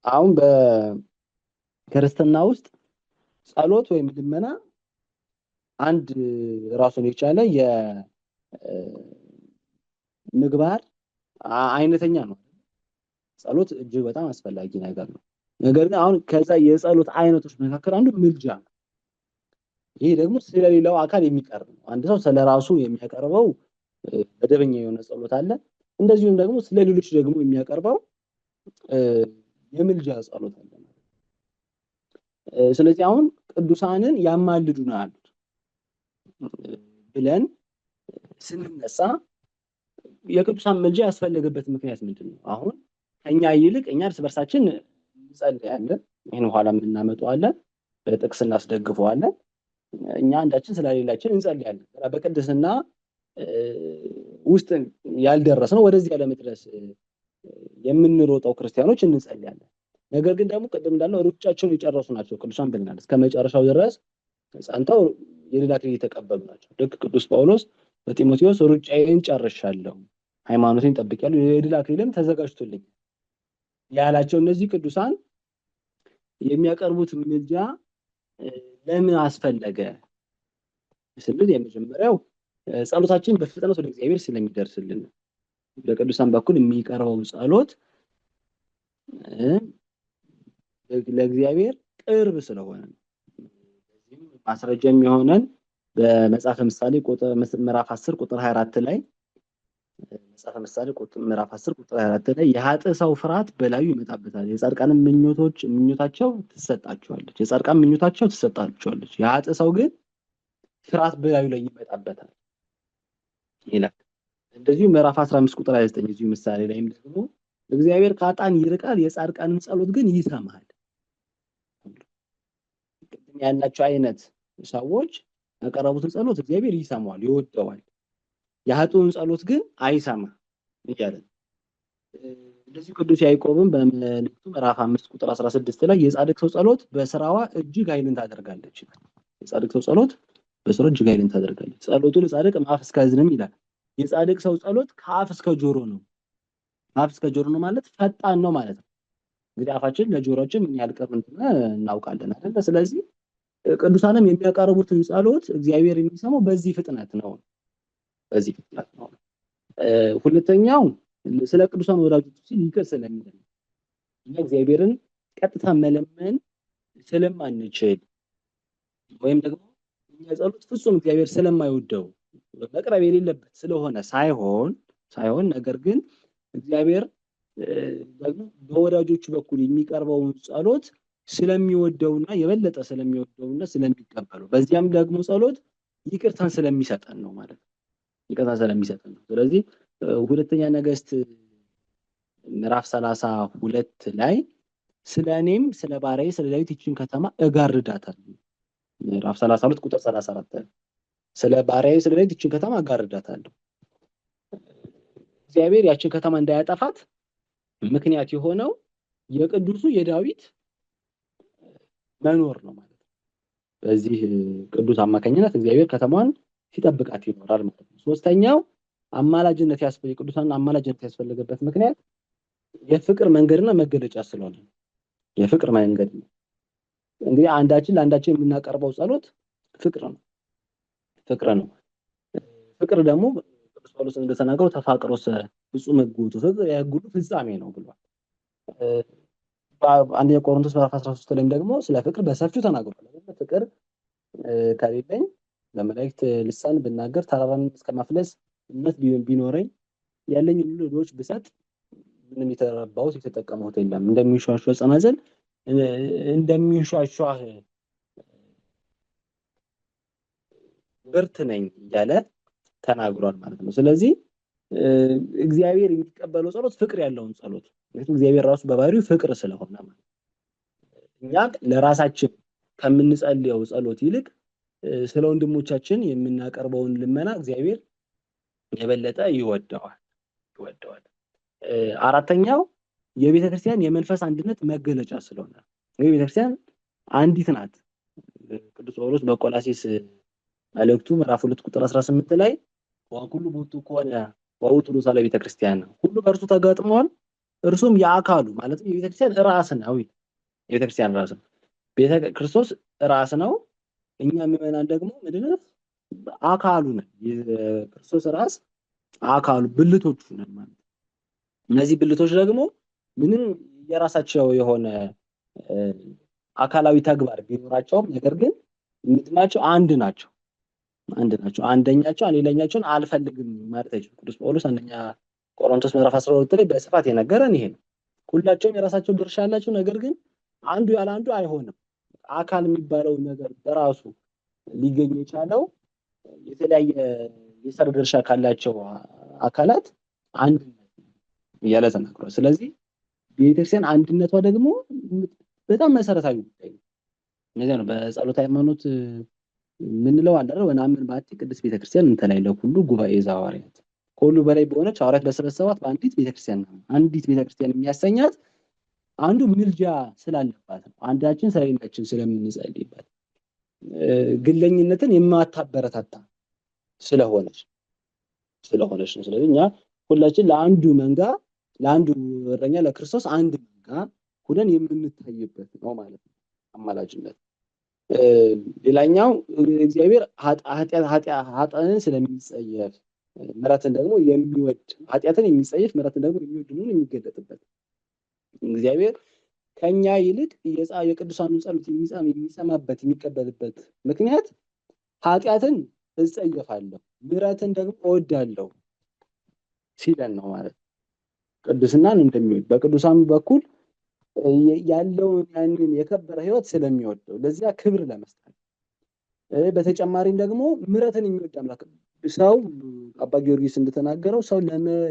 አሁን በክርስትና ውስጥ ጸሎት ወይም ልመና አንድ ራሱን የቻለ የምግባር አይነተኛ ነው። ጸሎት እጅግ በጣም አስፈላጊ ነገር ነው። ነገር ግን አሁን ከዛ የጸሎት አይነቶች መካከል አንዱ ምልጃ ነው። ይሄ ደግሞ ስለሌላው አካል የሚቀርብ ነው። አንድ ሰው ስለራሱ የሚያቀርበው መደበኛ የሆነ ጸሎት አለ። እንደዚሁም ደግሞ ስለሌሎች ደግሞ የሚያቀርበው የምልጃ ጸሎት አለ። ስለዚህ አሁን ቅዱሳንን ያማልዱናል ብለን ስንነሳ የቅዱሳን ምልጃ ያስፈለገበት ምክንያት ምንድን ነው? አሁን ከኛ ይልቅ እኛ እርስ በርሳችን እንጸልያለን። ይሄን ኋላ የምናመጣዋለን፣ በጥቅስ እናስደግፈዋለን። እኛ አንዳችን ስለሌላችን እንጸልያለን። በቅድስና ውስጥ ያልደረስነው ወደዚህ ለመድረስ የምንሮጠው ክርስቲያኖች እንጸልያለን። ነገር ግን ደግሞ ቅድም እንዳለው ሩጫቸውን የጨረሱ ናቸው ቅዱሳን ብለናል። እስከ መጨረሻው ድረስ ጸንተው የድል አክሊል የተቀበሉ ናቸው። ልክ ቅዱስ ጳውሎስ በጢሞቴዎስ ሩጫዬን ጨርሻለሁ፣ ሃይማኖቴን ጠብቄያለሁ፣ የድል አክሊልም ተዘጋጅቶልኛል ያላቸው እነዚህ ቅዱሳን የሚያቀርቡት ምልጃ ለምን አስፈለገ ስንል የመጀመሪያው ጸሎታችን በፍጥነት ወደ እግዚአብሔር ስለሚደርስልን ነው። በቅዱሳን በኩል የሚቀርበው ጸሎት ለእግዚአብሔር ቅርብ ስለሆነ ነው። በዚህም ማስረጃ የሚሆነን በመጽሐፈ ምሳሌ ምዕራፍ 10 ቁጥር 24 ላይ መጽሐፈ ምሳሌ ምዕራፍ 10 ቁጥር 24 ላይ የኃጥእ ሰው ፍርሃት በላዩ ይመጣበታል፣ የጻድቃን ምኞታቸው ትሰጣቸዋለች። የጻድቃን ምኞታቸው ትሰጣቸዋለች፣ የኃጥእ ሰው ግን ፍርሃት በላዩ ላይ ይመጣበታል ይላል። እንደዚሁ ምዕራፍ 15 ቁጥር 29 እዚሁ ምሳሌ ላይም ደግሞ እግዚአብሔር ከኃጥአን ይርቃል፣ የጻድቃንን ጸሎት ግን ይሰማል። ቅድም ያልናቸው አይነት ሰዎች ያቀረቡትን ጸሎት እግዚአብሔር ይሰማዋል፣ ይወደዋል። የኃጥኡን ጸሎት ግን አይሰማም እያለ እንደዚሁ ቅዱስ ያዕቆብም በመልእክቱ ምዕራፍ 5 ቁጥር 16 ላይ የጻድቅ ሰው ጸሎት በስራዋ እጅግ ኃይልን ታደርጋለች። የጻድቅ ሰው ጸሎት በስራዋ እጅግ ኃይልን ታደርጋለች። ጸሎቱ ለጻድቅ ከአፍ እስከ እዝንም ይላል። የጻድቅ ሰው ጸሎት ከአፍ እስከ ጆሮ ነው። ከአፍ እስከ ጆሮ ነው ማለት ፈጣን ነው ማለት ነው። እንግዲህ አፋችን ለጆሮአችን ምን ያህል ቅርብ እንደሆነ እናውቃለን አይደል? ስለዚህ ቅዱሳንም የሚያቀርቡትን ጸሎት እግዚአብሔር የሚሰማው በዚህ ፍጥነት ነው። በዚህ ፍጥነት ነው። ሁለተኛው ስለ ቅዱሳን ወዳጆች ሲል ይቅር ስለሚል ነው። እኛ እግዚአብሔርን ቀጥታ መለመን ስለማንችል ወይም ደግሞ እኛ ጸሎት ፍጹም እግዚአብሔር ስለማይወደው መቅረብ የሌለበት ስለሆነ ሳይሆን ነገር ግን እግዚአብሔር ደግሞ በወዳጆቹ በኩል የሚቀርበውን ጸሎት ስለሚወደውና የበለጠ ስለሚወደውና ስለሚቀበለው በዚያም ደግሞ ጸሎት ይቅርታን ስለሚሰጠን ነው ማለት ነው። ይቅርታ ስለሚሰጠን ነው። ስለዚህ ሁለተኛ ነገሥት ምዕራፍ 32 ላይ ስለኔም ስለ ባሪያዬ ስለ ዳዊት ይህችን ከተማ እጋርዳታለሁ። ምዕራፍ 32 ቁጥር 34 ስለ ባሪያዬ ስለ ዳዊት ይህችን ከተማ እጋርዳታለሁ። እግዚአብሔር ያችን ከተማ እንዳያጠፋት ምክንያት የሆነው የቅዱሱ የዳዊት መኖር ነው ማለት ነው። በዚህ ቅዱስ አማካኝነት እግዚአብሔር ከተማዋን ሲጠብቃት ይኖራል ማለት ነው። ሶስተኛው አማላጅነት የቅዱሳን አማላጅነት ያስፈልገበት ምክንያት የፍቅር መንገድና መገለጫ ስለሆነ የፍቅር መንገድ ነው። እንግዲህ አንዳችን ለአንዳችን የምናቀርበው ጸሎት ፍቅር ነው። ፍቅር ደግሞ ቅዱስ ጳውሎስ እንደተናገረው ተፋቅሮስ ፍጹም ሕግ ውእቱ፣ ፍቅር የሕግ ሁሉ ፍጻሜ ነው ብሏል። በአንደኛ ቆሮንቶስ ምዕራፍ 13 ላይም ደግሞ ስለ ፍቅር በሰፊው ተናግሯል። ፍቅር ከሌለኝ በመላእክት ልሳን ብናገር ተራራን እስከማፍለስ እምነት ቢኖረኝ ያለኝ ሁሉ ለድሆች ብሰጥ ምንም የተረባሁት የተጠቀምሁት የለም፣ እንደሚንሿሿህ ጸናጽል እንደሚንሿሿህ ብርት ነኝ እያለ ተናግሯል ማለት ነው። ስለዚህ እግዚአብሔር የሚቀበለው ጸሎት ፍቅር ያለውን ጸሎት ምክንያቱም እግዚአብሔር ራሱ በባህሪው ፍቅር ስለሆነ ማለት እኛ ለራሳችን ከምንጸልየው ጸሎት ይልቅ ስለ ወንድሞቻችን የምናቀርበውን ልመና እግዚአብሔር የበለጠ ይወደዋል። አራተኛው የቤተ ክርስቲያን የመንፈስ አንድነት መገለጫ ስለሆነ የቤተ ክርስቲያን አንዲት ናት። ቅዱስ ጳውሎስ በቆላስይስ መልእክቱ ምዕራፍ 2 ቁጥር 18 ላይ ወኩሉ ቦቱ ኮነ ወውቱ ሩሳለ ቤተ ክርስቲያን ሁሉ በእርሱ ተጋጥሟል፣ እርሱም የአካሉ ማለት የቤተ ክርስቲያን ራስ ነው። የቤተ ክርስቲያን ራስ ነው። ክርስቶስ ራስ ነው። እኛ ምዕመናን ደግሞ ምንድነው? አካሉ ነን። የክርስቶስ ራስ አካሉ ብልቶቹ ነን ማለት። እነዚህ ብልቶች ደግሞ ምንም የራሳቸው የሆነ አካላዊ ተግባር ቢኖራቸውም ነገር ግን ምንድናቸው? አንድ ናቸው። አንደኛቸው ሌላኛቸውን አልፈልግም ማለት አይችልም። ቅዱስ ጳውሎስ አንደኛ ቆሮንቶስ ምዕራፍ 12 ላይ በስፋት የነገረን ይሄ ነው። ሁላቸውም የራሳቸው ድርሻ አላቸው፣ ነገር ግን አንዱ ያለ አንዱ አይሆንም። አካል የሚባለው ነገር በራሱ ሊገኝ የቻለው የተለያየ የሰር ድርሻ ካላቸው አካላት አንድነት እያለ ተናግሯል። ስለዚህ ቤተክርስቲያን አንድነቷ ደግሞ በጣም መሰረታዊ ጉዳይ ነው። እነዚህ ነው በጸሎት ሃይማኖት ምንለው አለ ወናምን ባቲ ቅድስት ቤተክርስቲያን እንተላይ ለሁሉ ጉባኤ ዘሐዋርያት ከሁሉ በላይ በሆነች ሐዋርያት በሰበሰባት በአንዲት ቤተክርስቲያን ነው። አንዲት ቤተክርስቲያን የሚያሰኛት አንዱ ምልጃ ስላለባት ነው። አንዳችን ስለሌላችን ስለምንጸልይበት ግለኝነትን የማታበረታታ ስለሆነች ነው። ስለዚህ እኛ ሁላችን ለአንዱ መንጋ ለአንዱ እረኛ ለክርስቶስ አንድ መንጋ ሁነን የምንታይበት ነው ማለት ነው አማላጅነት። ሌላኛው እግዚአብሔር ኃጢአትን ስለሚጸየፍ ምሕረትን ደግሞ የሚወድ ኃጢአትን የሚጸየፍ ምሕረትን ደግሞ የሚወድ መሆኑን የሚገለጥበት እግዚአብሔር ከኛ ይልቅ የቅዱሳኑን ጸሎት የሚሰማበት የሚቀበልበት ምክንያት ኃጢአትን እጸየፋለሁ ምሕረትን ደግሞ እወዳለሁ ሲለን ነው ማለት ቅዱስናን እንደሚወድ በቅዱሳኑ በኩል ያለውን ያንን የከበረ ሕይወት ስለሚወደው ለዚያ ክብር ለመስጠት በተጨማሪም ደግሞ ምሕረትን የሚወድ አምላክ ሰው አባ ጊዮርጊስ እንደተናገረው ሰው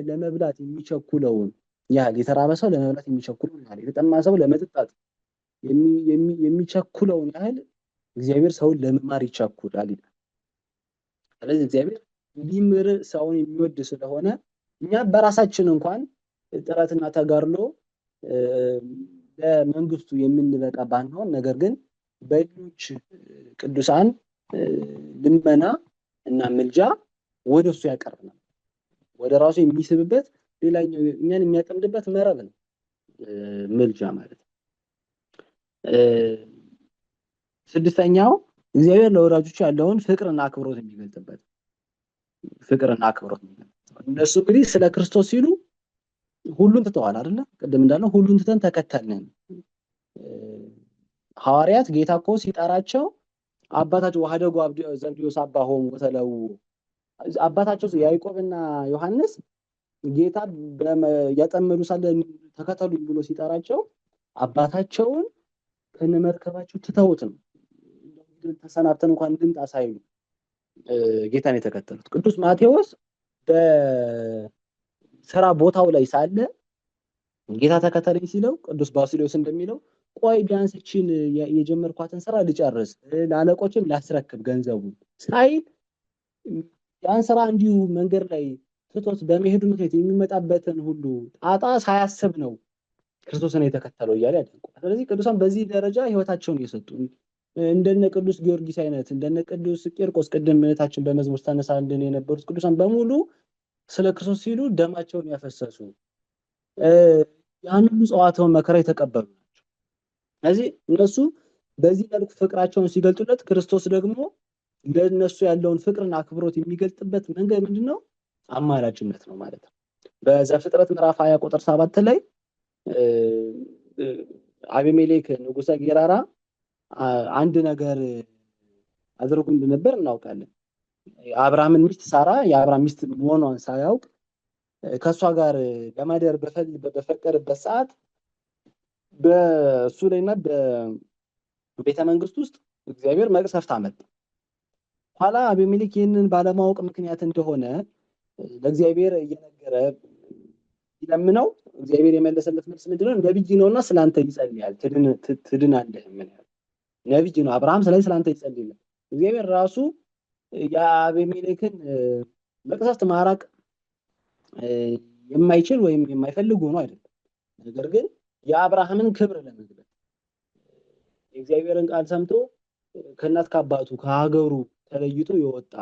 ለመብላት የሚቸኩለውን ያህል የተራበ ሰው ለመብላት የሚቸኩለውን ያህል የተጠማ ሰው ለመጠጣት የሚቸኩለውን ያህል እግዚአብሔር ሰውን ለመማር ይቸኩላል ይላል። ስለዚህ እግዚአብሔር ሊምር ሰውን የሚወድ ስለሆነ እኛ በራሳችን እንኳን ጥረትና ተጋድሎ ለመንግስቱ የምንበቃ ባንሆን ነገር ግን በሌሎች ቅዱሳን ልመና እና ምልጃ ወደሱ ያቀርብናል። ወደ ራሱ የሚስብበት ሌላኛው እኛን የሚያጠምድበት መረብ ነው ምልጃ ማለት። ስድስተኛው እግዚአብሔር ለወዳጆቹ ያለውን ፍቅርና አክብሮት የሚገልጥበት እነሱ እንግዲህ ስለ ክርስቶስ ሲሉ ሁሉን ትተዋል አይደለ? ቅድም እንዳለው ሁሉን ትተን ተከተልን። ሐዋርያት ጌታ እኮ ሲጠራቸው አባታቸው ወሀደጉ ዘብዴዎስ አባሆሙ ወተለው አባታቸው ያዕቆብና ዮሐንስ ጌታ ያጠመዱ ሳለ ተከተሉኝ ብሎ ሲጠራቸው አባታቸውን ከነመርከባቸው ትተውት ነው ተሰናብተን እንኳን እንድንጣ ሳይሉ ጌታን የተከተሉት። ቅዱስ ማቴዎስ በስራ ቦታው ላይ ሳለ ጌታ ተከተለኝ ሲለው ቅዱስ ባስልዮስ እንደሚለው ቆይ ቢያንስ እቺን የጀመርኳትን ስራ ልጨርስ ለአለቆችም ላስረክብ ገንዘቡን ሳይል ያን ስራ እንዲሁ መንገድ ላይ ትቶት በመሄዱ ምክንያት የሚመጣበትን ሁሉ ጣጣ ሳያስብ ነው ክርስቶስን የተከተለው እያለ ያደንቃል። ስለዚህ ቅዱሳን በዚህ ደረጃ ህይወታቸውን እየሰጡ እንደነ ቅዱስ ጊዮርጊስ አይነት እንደነ ቅዱስ ቂርቆስ ቅድም እህታችን በመዝሙር ታነሳልን የነበሩት ቅዱሳን በሙሉ ስለ ክርስቶስ ሲሉ ደማቸውን ያፈሰሱ ያን ሁሉ ጸዋትውን መከራ የተቀበሉ ናቸው። ስለዚህ እነሱ በዚህ መልኩ ፍቅራቸውን ሲገልጡለት ክርስቶስ ደግሞ ለነሱ ያለውን ፍቅርና አክብሮት የሚገልጥበት መንገድ ምንድነው? አማላጅነት ነው ማለት ነው። በዘፍጥረት ምዕራፍ 20 ቁጥር 7 ላይ አቢሜሌክ ንጉሠ ጌራራ አንድ ነገር አድርጎ እንደነበር እናውቃለን። የአብርሃምን ሚስት ሳራ የአብርሃም ሚስት መሆኗን ሳያውቅ ከሷ ጋር ለማደር በፈቀደበት ሰዓት በሱ ላይና በቤተ መንግስት ውስጥ እግዚአብሔር መቅሰፍት አመጣ። ኋላ አቢሜሌክ ይህንን ባለማወቅ ምክንያት እንደሆነ ለእግዚአብሔር እየነገረ ይለምነው እግዚአብሔር የመለሰለት መልስ ምንድነው? ነብይ ነውና ስላንተ ይጸልያል ትድናለህ። ምን ያህል ነብይ ነው አብርሃም ስለዚህ ስላንተ ይጸልያል። እግዚአብሔር ራሱ የአቢሜሌክን መቅሰፍት ማራቅ የማይችል ወይም የማይፈልግ ሆኖ አይደለም። ነገር ግን የአብርሃምን ክብር ለመግለጥ የእግዚአብሔርን ቃል ሰምቶ ከእናት ከአባቱ ከሀገሩ ተለይቶ የወጣ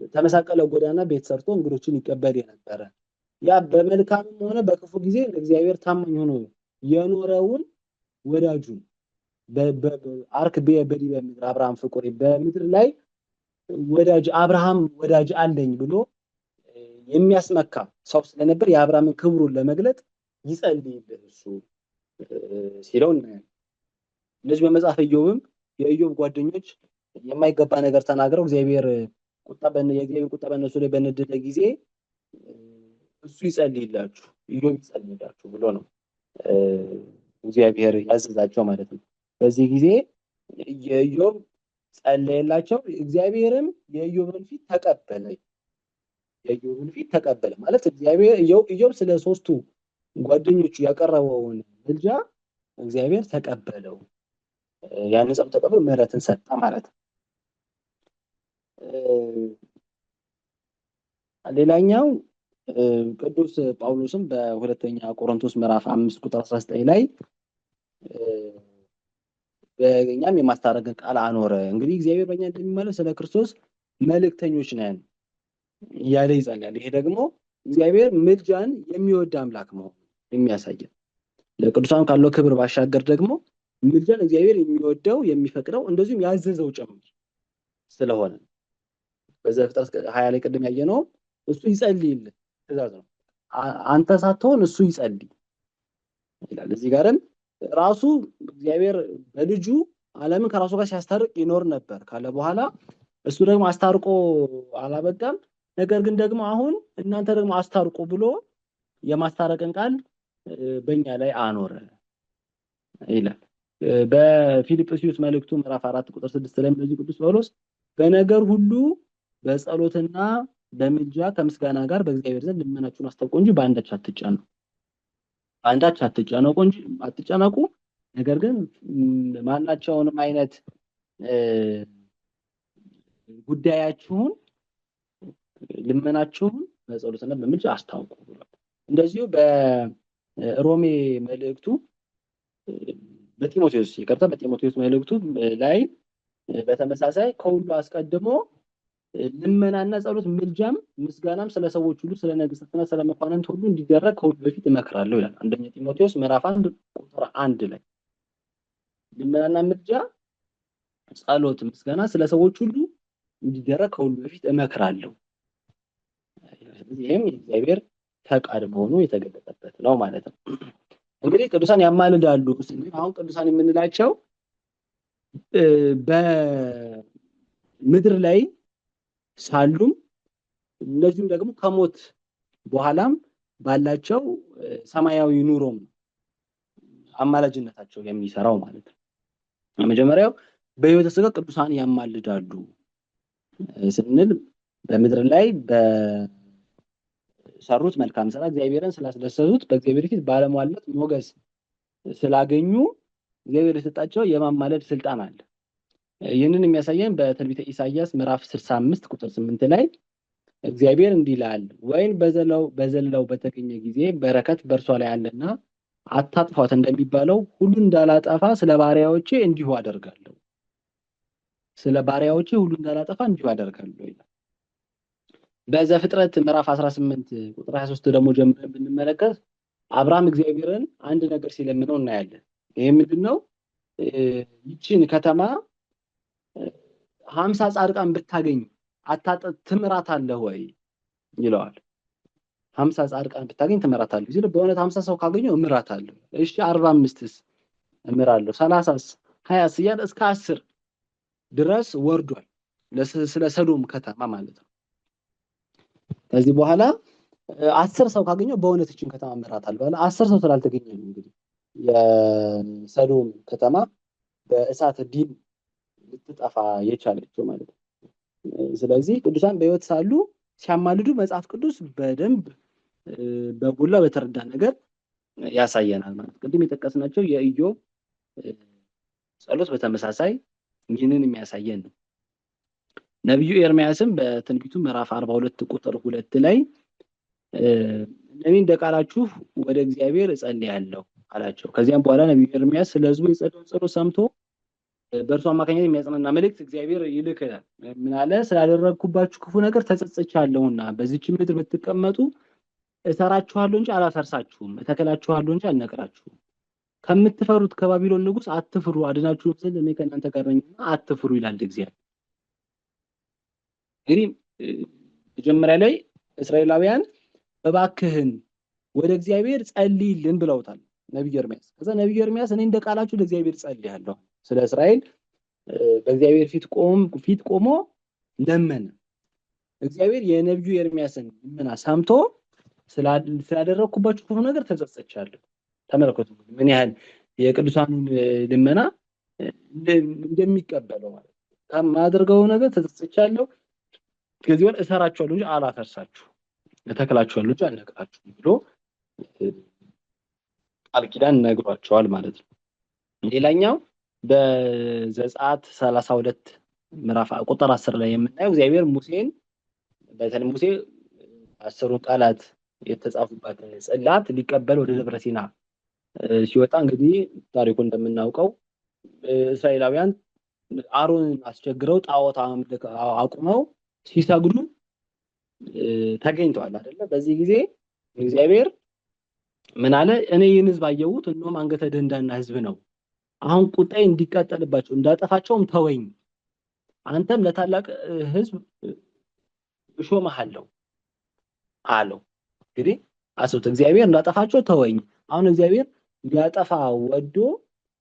በተመሳቀለ ጎዳና ቤት ሰርቶ እንግዶችን ይቀበል የነበረ ያ በመልካምም ሆነ በክፉ ጊዜ ለእግዚአብሔር ታማኝ ሆኖ የኖረውን ወዳጁን በአርክ በዲበ ምድር አብርሃም ፍቁሬ በምድር ላይ ወዳጅ አብርሃም ወዳጅ አለኝ ብሎ የሚያስመካ ሰው ስለነበር የአብርሃምን ክብሩን ለመግለጥ ይጸልይበት እሱ ሲለው እናያለን። እንደዚህ በመጽሐፈ ኢዮብም የኢዮብ ጓደኞች የማይገባ ነገር ተናግረው የእግዚአብሔር ቁጣ በእነሱ ላይ በነደደ ጊዜ እሱ ይጸልይላችሁ ኢዮብ ይጸልይላችሁ ብሎ ነው እግዚአብሔር ያዘዛቸው ማለት ነው። በዚህ ጊዜ የኢዮብ ጸለየላቸው፣ እግዚአብሔርም የኢዮብን ፊት ተቀበለ ማለት እግዚአብሔር ኢዮብ ስለ ሶስቱ ጓደኞቹ ያቀረበውን ምልጃ እግዚአብሔር ተቀበለው። ያንን ጸሎት ተቀበለ፣ ምህረትን ሰጠ ማለት ነው። ሌላኛው ቅዱስ ጳውሎስም በሁለተኛ ቆሮንቶስ ምዕራፍ 5 ቁጥር 19 ላይ በእኛም የማስታረቅን ቃል አኖረ። እንግዲህ እግዚአብሔር በእኛ እንደሚመለስ ስለ ክርስቶስ መልእክተኞች ነን እያለ ይጸልያል። ይሄ ደግሞ እግዚአብሔር ምልጃን የሚወድ አምላክ መሆኑን የሚያሳይ ለቅዱሳን ካለው ክብር ባሻገር ደግሞ ምልጃን እግዚአብሔር የሚወደው የሚፈቅደው እንደዚሁም ያዘዘው ጭምር ስለሆነ በዘፍጥረት 20 ላይ ቅድም ያየነው እሱ ይጸልይልህ ትእዛዝ ነው። አንተ ሳትሆን እሱ ይጸልይ ይላል። እዚህ ጋርም ራሱ እግዚአብሔር በልጁ ዓለምን ከራሱ ጋር ሲያስታርቅ ይኖር ነበር ካለ በኋላ እሱ ደግሞ አስታርቆ አላበቃም። ነገር ግን ደግሞ አሁን እናንተ ደግሞ አስታርቁ ብሎ የማስታረቅን ቃል በእኛ ላይ አኖረ ይላል። በፊልጵስዩስ መልእክቱ ምዕራፍ 4 ቁጥር 6 ላይ እንደዚህ ቅዱስ ጳውሎስ በነገር ሁሉ በጸሎትና በምልጃ ከምስጋና ጋር በእግዚአብሔር ዘንድ ልመናችሁን አስታውቁ እንጂ በአንዳች አትጨነቁ። ነገር ግን ማናቸውንም አይነት ጉዳያችሁን ልመናችሁን በጸሎትና በምልጃ አስታውቁ ብሏል። እንደዚሁ በሮሜ መልእክቱ በጢሞቴዎስ መልእክቱ ላይ በተመሳሳይ ከሁሉ አስቀድሞ ልመናና ጸሎት ምልጃም ምስጋናም ስለ ሰዎች ሁሉ ስለ ነገሥታትና ስለ መኳንንት ሁሉ እንዲደረግ ከሁሉ በፊት እመክራለሁ ይላል። አንደኛ ጢሞቴዎስ ምዕራፍ 1 ቁጥር 1 ላይ ልመናና ምልጃ ጸሎት ምስጋና ስለ ሰዎች ሁሉ እንዲደረግ ከሁሉ በፊት እመክራለሁ። ይሄም የእግዚአብሔር ፈቃድ መሆኑ የተገለጠበት ነው ማለት ነው። እንግዲህ ቅዱሳን ያማልዳሉ ስንል አሁን ቅዱሳን የምንላቸው በምድር ላይ ሳሉም እንደዚሁም ደግሞ ከሞት በኋላም ባላቸው ሰማያዊ ኑሮም አማላጅነታቸው የሚሰራው ማለት ነው። መጀመሪያው በሕይወተ ሥጋ ቅዱሳን ያማልዳሉ ስንል በምድር ላይ በሰሩት መልካም ስራ እግዚአብሔርን ስላስደሰቱት በእግዚአብሔር ፊት ባለሟልነት ሞገስ ስላገኙ እግዚአብሔር የሰጣቸው የማማለድ ስልጣን አለ። ይህንን የሚያሳየን በትንቢተ ኢሳይያስ ምዕራፍ 65 ቁጥር 8 ላይ እግዚአብሔር እንዲህ ይላል፣ ወይን በዘለው በተገኘ ጊዜ በረከት በእርሷ ላይ አለና አታጥፏት እንደሚባለው ሁሉን እንዳላጠፋ ስለ ባሪያዎቼ እንዲሁ አደርጋለሁ ይላል። በዘፍጥረት ምዕራፍ 18 ቁጥር 23 ደግሞ ጀምረን ብንመለከት አብርሃም እግዚአብሔርን አንድ ነገር ሲለምነው እናያለን። ይሄ ምንድነው? ይቺን ከተማ 50 ጻድቃን ብታገኝ ትምራታለህ ወይ ይለዋል። 50 ጻድቃን ብታገኝ ትምራታለህ ሲል በእውነት 50 ሰው ካገኘው እምራታለሁ። እሺ 45ስ እምራለሁ፣ 30ስ 20ስ እያለ እስከ 10 ድረስ ወርዷል። ስለ ሰዶም ከተማ ማለት ነው። ከዚህ በኋላ 10 ሰው ካገኘው በእውነት እቺን ከተማ እምራታለሁ አለ። 10 ሰው ስላልተገኘ ነው እንግዲህ የሰዶም ከተማ በእሳት ዲን ልትጠፋ የቻለችው ማለት ነው። ስለዚህ ቅዱሳን በሕይወት ሳሉ ሲያማልዱ መጽሐፍ ቅዱስ በደንብ በጎላ በተረዳ ነገር ያሳየናል ማለት ነው። ቅድም የጠቀስናቸው የኢዮብ ጸሎት በተመሳሳይ ይህንን የሚያሳየን ነው። ነቢዩ ኤርምያስም በትንቢቱ ምዕራፍ 42 ቁጥር 2 ላይ እኔ እንደቃላችሁ ወደ እግዚአብሔር እጸልያለሁ አላቸው። ከዚያም በኋላ ነቢዩ ኤርምያስ ስለ ሕዝቡ የጸለየውን ጸሎት ሰምቶ በእርሱ አማካኝነት የሚያጽናና መልእክት እግዚአብሔር ይልካል። ምን አለ? ስላደረግኩባችሁ ክፉ ነገር ተጸጽቻለሁና በዚህች ምድር ብትቀመጡ እሰራችኋለሁ እንጂ አላፈርሳችሁም፣ እተክላችኋለሁ እንጂ አልነቅላችሁም። ከምትፈሩት ከባቢሎን ንጉሥ አትፍሩ፣ አድናችሁም ዘንድ እኔ ከእናንተ ጋር ነኝና አትፍሩ ይላል እግዚአብሔር። እንግዲህ መጀመሪያ ላይ እስራኤላውያን እባክህን ወደ እግዚአብሔር ጸልይልን ብለውታል ነቢዩ ኤርምያስ። ከዛ ነቢዩ ኤርምያስ እኔ እንደቃላችሁ ለእግዚአብሔር ጸልያለሁ ስለ እስራኤል በእግዚአብሔር ፊት ቆሞ ለመነ። እግዚአብሔር የነቢዩ ኤርምያስን ልመና ሰምቶ ስላደረግኩባችሁ ክፉ ነገር ተጸጽቻለሁ። ተመልከቱ ምን ያህል የቅዱሳኑን ልመና እንደሚቀበለው ማለት ነው። ከማደርገው ነገር ተጸጽቻለሁ፣ ከዚህ ወዲያ እሰራችኋለሁ እንጂ አላፈርሳችሁም፣ እተክላችኋለሁ እንጂ አልነቅላችሁም ብሎ ቃል ኪዳን ነግሯቸዋል ማለት ነው። ሌላኛው በዘጸአት 32 ምዕራፍ ቁጥር 10 ላይ የምናየው እግዚአብሔር ሙሴን በተለይ ሙሴ 10ሩን ቃላት የተጻፉበትን ጽላት ሊቀበል ወደ ደብረ ሲና ሲወጣ እንግዲህ ታሪኩ እንደምናውቀው እስራኤላውያን አሮንን አስቸግረው ጣዖት አቁመው ሲሰግዱ ተገኝተዋል አይደለ? በዚህ ጊዜ እግዚአብሔር ምን አለ? እኔ ይህን ሕዝብ አየሁት፣ እነሆም አንገተ ደንዳና ሕዝብ ነው፣ አሁን ቁጣዬ እንዲቃጠልባቸው እንዳጠፋቸውም ተወኝ፣ አንተም ለታላቅ ሕዝብ እሾምሃለሁ አለው። እንግዲህ አስቡት፣ እግዚአብሔር እንዳጠፋቸው ተወኝ። አሁን እግዚአብሔር ሊያጠፋ ወዶ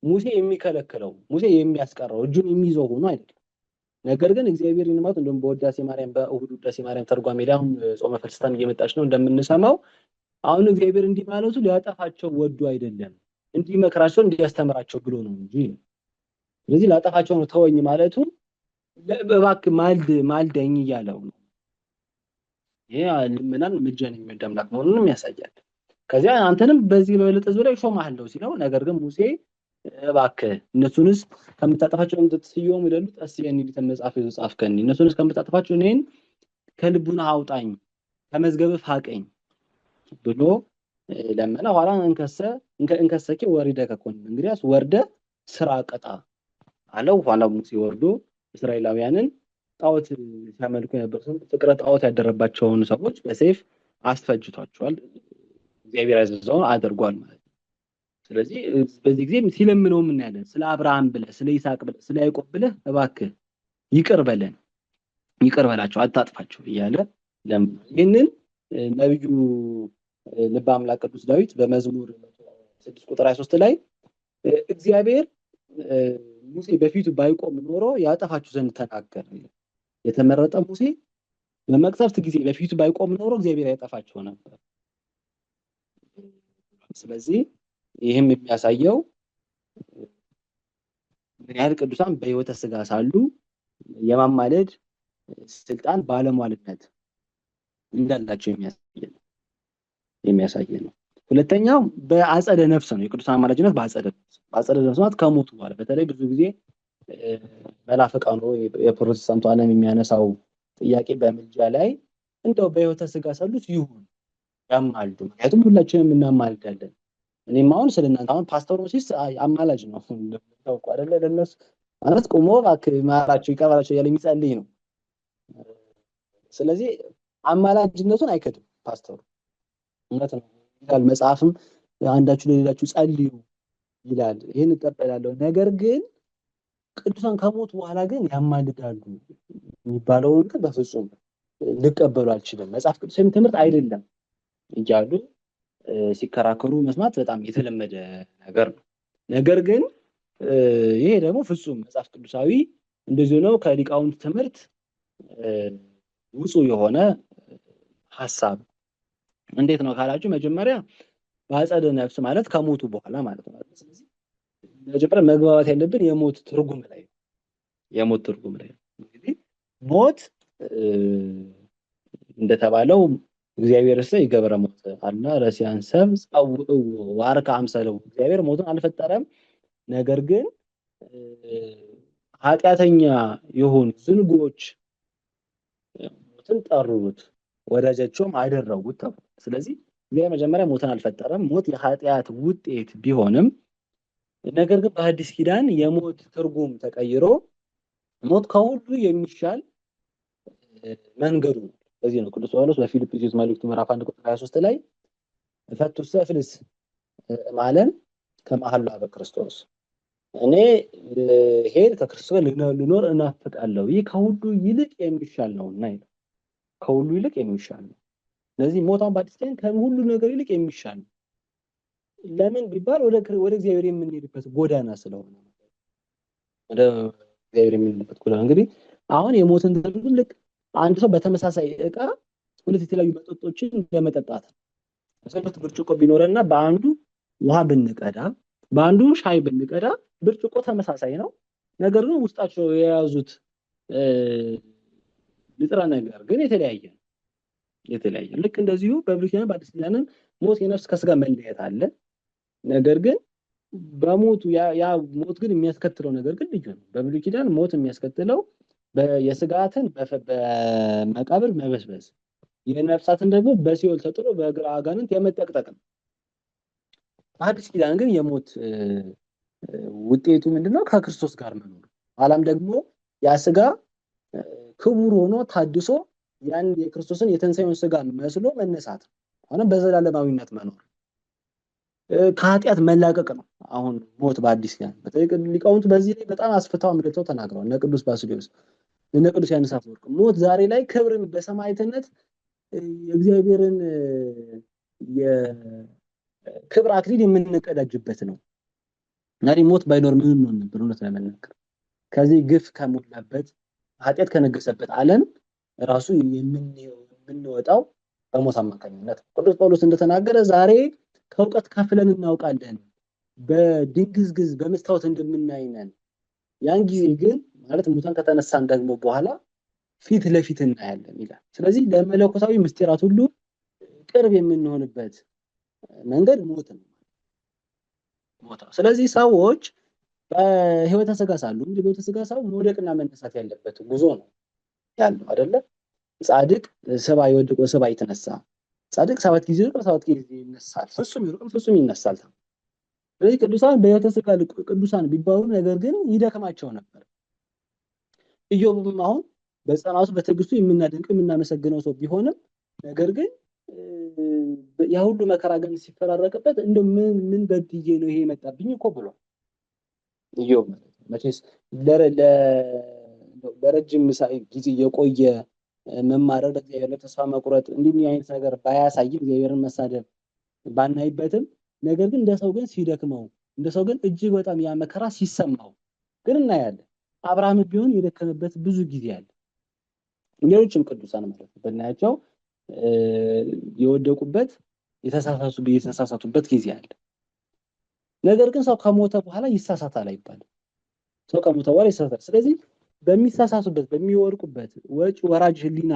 ሙሴ የሚከለክለው ሙሴ የሚያስቀረው እጁን የሚይዘው ሆኖ አይደለም። ነገር ግን እግዚአብሔር ይንማት እንደውም በውዳሴ ማርያም በእሁድ ውዳሴ ማርያም ተርጓሜ ላይ አሁን ጾመ ፍልሰታም እየመጣች ነው እንደምንሰማው። አሁን እግዚአብሔር እንዲህ ማለቱ ሊያጠፋቸው ወዶ አይደለም፣ እንዲመክራቸው እንዲያስተምራቸው ብሎ ነው እንጂ። ስለዚህ ላጠፋቸው ነው ተወኝ ማለቱ እባክህ ማልደኝ እያለው ነው። ይሄ ልመናን ምልጃን የሚወድ አምላክ መሆኑንም ያሳያል። ከዚያ አንተንም በዚህ በበለጠ ሕዝብ ላይ እሾምሃለሁ ሲለው፣ ነገር ግን ሙሴ እባክህ እነሱንስ ከምታጠፋቸው እንድትስየው ይደሉ ጠስየኒ ሊተመጻፍ ይጻፍከኒ እነሱንስ ከምታጠፋቸው እኔን ከልቡና አውጣኝ ከመዝገብ ፋቀኝ ብሎ ለመነ። ኋላ እንከሰኪ ወሪደ ከኮን እንግዲያስ ወርደ ስራ ቀጣ አለው። ኋላ ሙሴ ወርዶ እስራኤላውያንን ጣዖት ሲያመልኩ የነበሩትን ፍቅረ ጣዖት ያደረባቸውን ሰዎች በሰይፍ አስፈጅቷቸዋል። እግዚአብሔር ያዘዘውን አድርጓል ማለት ነው። ስለዚህ በዚህ ጊዜ ሲለምነው ምን ያለን ስለ አብርሃም ብለህ ስለ ይስሐቅ ብለህ ስለ ያዕቆብ ብለህ እባክህ ይቅር በለን፣ ይቅር በላቸው፣ አታጥፋቸው እያለ ይህንን ነብዩ ልበ አምላክ ቅዱስ ዳዊት በመዝሙር 6 ቁጥር 23 ላይ እግዚአብሔር ሙሴ በፊቱ ባይቆም ኖሮ ያጠፋችሁ ዘንድ ተናገረ። የተመረጠ ሙሴ በመቅሰፍት ጊዜ በፊቱ ባይቆም ኖሮ እግዚአብሔር ያጠፋቸው ነበር። ስለዚህ ይህም የሚያሳየው ምን ያህል ቅዱሳን በሕይወተ ሥጋ ሳሉ የማማለድ ስልጣን ባለሟልነት እንዳላቸው የሚያሳይ ነው። ሁለተኛው በአጸደ ነፍስ ነው። የቅዱሳን አማላጅነት በአጸደ ነፍስ ማለት ከሞቱ በኋላ በተለይ ብዙ ጊዜ መናፍቃኑ የፕሮቴስታንቱ ዓለም የሚያነሳው ጥያቄ በምልጃ ላይ እንደው በሕይወተ ሥጋ ሳሉት ይሁን ያማልዱ። ምክንያቱም ሁላችንም እናማልዳለን። እኔም አሁን ስለእናንተ አሁን ፓስተር ሞሲስ አማላጅ ነው እንደምታውቁ አይደለ? ለነሱ ማለት ቆሞ እባክህ ማራቸው ይቀርባላቸው እያለ የሚጸልይ ነው። ስለዚህ አማላጅነቱን አይከድም ፓስተሩ። እውነት ነው ይላል መጽሐፍም አንዳችሁ ለሌላችሁ ጸልዩ ይላል። ይሄን እቀበላለሁ። ነገር ግን ቅዱሳን ከሞቱ በኋላ ግን ያማልዳሉ የሚባለውን ግን በፍጹም ልቀበሉ አልችልም፣ መጽሐፍ ቅዱሳዊ ትምህርት አይደለም እያሉ ሲከራከሩ መስማት በጣም የተለመደ ነገር ነው። ነገር ግን ይሄ ደግሞ ፍጹም መጽሐፍ ቅዱሳዊ እንደዚህ ነው ከሊቃውንት ትምህርት ውጹ የሆነ ሐሳብ። እንዴት ነው ካላችሁ መጀመሪያ በአጸደ ነፍስ ማለት ከሞቱ በኋላ ማለት ነው። ስለዚህ መጀመሪያ መግባባት ያለብን የሞት ትርጉም ላይ ነው። የሞት ትርጉም ላይ እንግዲህ ሞት እንደተባለው እግዚአብሔር ይገብረ ሞት አልና ረሲያን ሰብ ጻውኡ ዋርካ አምሰለው እግዚአብሔር ሞትን አልፈጠረም። ነገር ግን ኃጢአተኛ የሆኑ ዝንጎች ሞትን ጠሩት ወዳጃቸውም አደረጉት ተብሎ። ስለዚህ እግዚአብሔር መጀመሪያ ሞትን አልፈጠረም። ሞት የኃጢአት ውጤት ቢሆንም ነገር ግን በሐዲስ ኪዳን የሞት ትርጉም ተቀይሮ ሞት ከሁሉ የሚሻል መንገዱ ነው። ስለዚህ ነው ቅዱስ ጳውሎስ በፊልጵስዩስ መልእክቱ ምዕራፍ 1 ቁጥር 23 ላይ ፈቱሰ ፍልስ ማለም ከመሐላ በክርስቶስ እኔ ሄድ ከክርስቶስ ልኖር እናፍቃለሁ፣ ይህ ከሁሉ ይልቅ የሚሻል ነውና ይላል። ከሁሉ ይልቅ የሚሻል ነው። ስለዚህ ሞታን በአዲስ ኪዳን ከሁሉ ነገር ይልቅ የሚሻል ነው። ለምን ቢባል ወደ እግዚአብሔር የምንሄድበት ጎዳና ስለሆነ ወደ እግዚአብሔር የምንሄድበት ጎዳና። እንግዲህ አሁን የሞትን ትርጉም ልክ አንድ ሰው በተመሳሳይ ዕቃ ሁለት የተለያዩ መጠጦችን እንደመጠጣት ነው። ሁለት ብርጭቆ ቢኖርና በአንዱ ውሃ ብንቀዳ በአንዱ ሻይ ብንቀዳ ብርጭቆ ተመሳሳይ ነው። ነገር ግን ውስጣቸው የያዙት ንጥረ ነገር ግን የተለያየ ነው። ልክ እንደዚሁ በብሉይ ኪዳን በአዲስ ኪዳንም ሞት የነፍስ ከስጋ መለየት አለ። ነገር ግን በሞቱ ያ ሞት ግን የሚያስከትለው ነገር ግን ልዩ ነው። በብሉይ ኪዳን ሞት የሚያስከትለው የስጋትን በመቃብር መበስበስ፣ የነፍሳትን ደግሞ በሲኦል ተጥሎ በእግረ አጋንንት የመጠቅጠቅ ነው። በአዲስ ኪዳን ግን የሞት ውጤቱ ምንድነው? ከክርስቶስ ጋር መኖር፣ አላም ደግሞ ያ ስጋ ክቡር ሆኖ ታድሶ ያን የክርስቶስን የትንሣኤውን ስጋ መስሎ መነሳት፣ አሁንም በዘላለማዊነት መኖር። ከኃጢአት መላቀቅ ነው። አሁን ሞት በአዲስ ኪዳን በተለይ ሊቃውንቱ በዚህ ላይ በጣም አስፍተው አምልተው ተናግረዋል። እነ ቅዱስ ባስልዮስ እነ ቅዱስ ዮሐንስ አፈወርቅ ሞት ዛሬ ላይ ክብርን በሰማዕትነት የእግዚአብሔርን የክብር አክሊል የምንቀዳጅበት ነው። ናሪ ሞት ባይኖር ምን ነው ነበር? እውነት ለመናገር ከዚህ ግፍ ከሞላበት ኃጢአት ከነገሰበት ዓለም ራሱ የምንወጣው በሞት አማካኝነት። ቅዱስ ጳውሎስ እንደተናገረ ዛሬ ከእውቀት ከፍለን እናውቃለን፣ በድንግዝግዝ በመስታወት እንደምናይነን፣ ያን ጊዜ ግን ማለት ሙታን ከተነሳን ደግሞ በኋላ ፊት ለፊት እናያለን ይላል። ስለዚህ ለመለኮታዊ ምስጢራት ሁሉ ቅርብ የምንሆንበት መንገድ ሞት ነው። ስለዚህ ሰዎች በህይወተ ሥጋ ሳሉ በህይወተ ሥጋ ሰው መውደቅና መነሳት ያለበት ጉዞ ነው ያለው አይደለ? ጻድቅ ሰባ ይወድቅ ወሰባ ይተነሳ፣ ጻድቅ 7 ጊዜ ይወድቅ 7 ጊዜ ይነሳል፣ ፍጹም ይወድቅ ፍጹም ይነሳል። ስለዚህ ቅዱሳን በህይወተ ሥጋ ቅዱሳን ቢባሉ ነገር ግን ይደክማቸው ነበር። ኢዮብም አሁን በጸናቱ በትዕግስቱ የምናደንቅ የምናመሰግነው ሰው ቢሆንም ነገር ግን ያ ሁሉ መከራ ግን ሲፈራረቅበት እንደው ምን በድዬ ነው ይሄ የመጣብኝ እኮ ብሏል ኢዮብ። መቼስ ለረጅም ጊዜ የቆየ መማረር በእግዚአብሔር ተስፋ መቁረጥ እንዲህ አይነት ነገር ባያሳይም እግዚአብሔርን መሳደብ ባናይበትም ነገር ግን እንደ ሰው ግን ሲደክመው እንደ ሰው ግን እጅግ በጣም ያ መከራ ሲሰማው ግን እናያለን። አብርሃም ቢሆን የደከመበት ብዙ ጊዜ አለ። ሌሎችም ቅዱሳን ማለት ነው በእናያቸው የወደቁበት የተሳሳቱበት ጊዜ አለ። ነገር ግን ሰው ከሞተ በኋላ ይሳሳታል አይባልም። ሰው ከሞተ በኋላ ይሳሳታል። ስለዚህ በሚሳሳቱበት በሚወርቁበት ወጭ ወራጅ ህሊና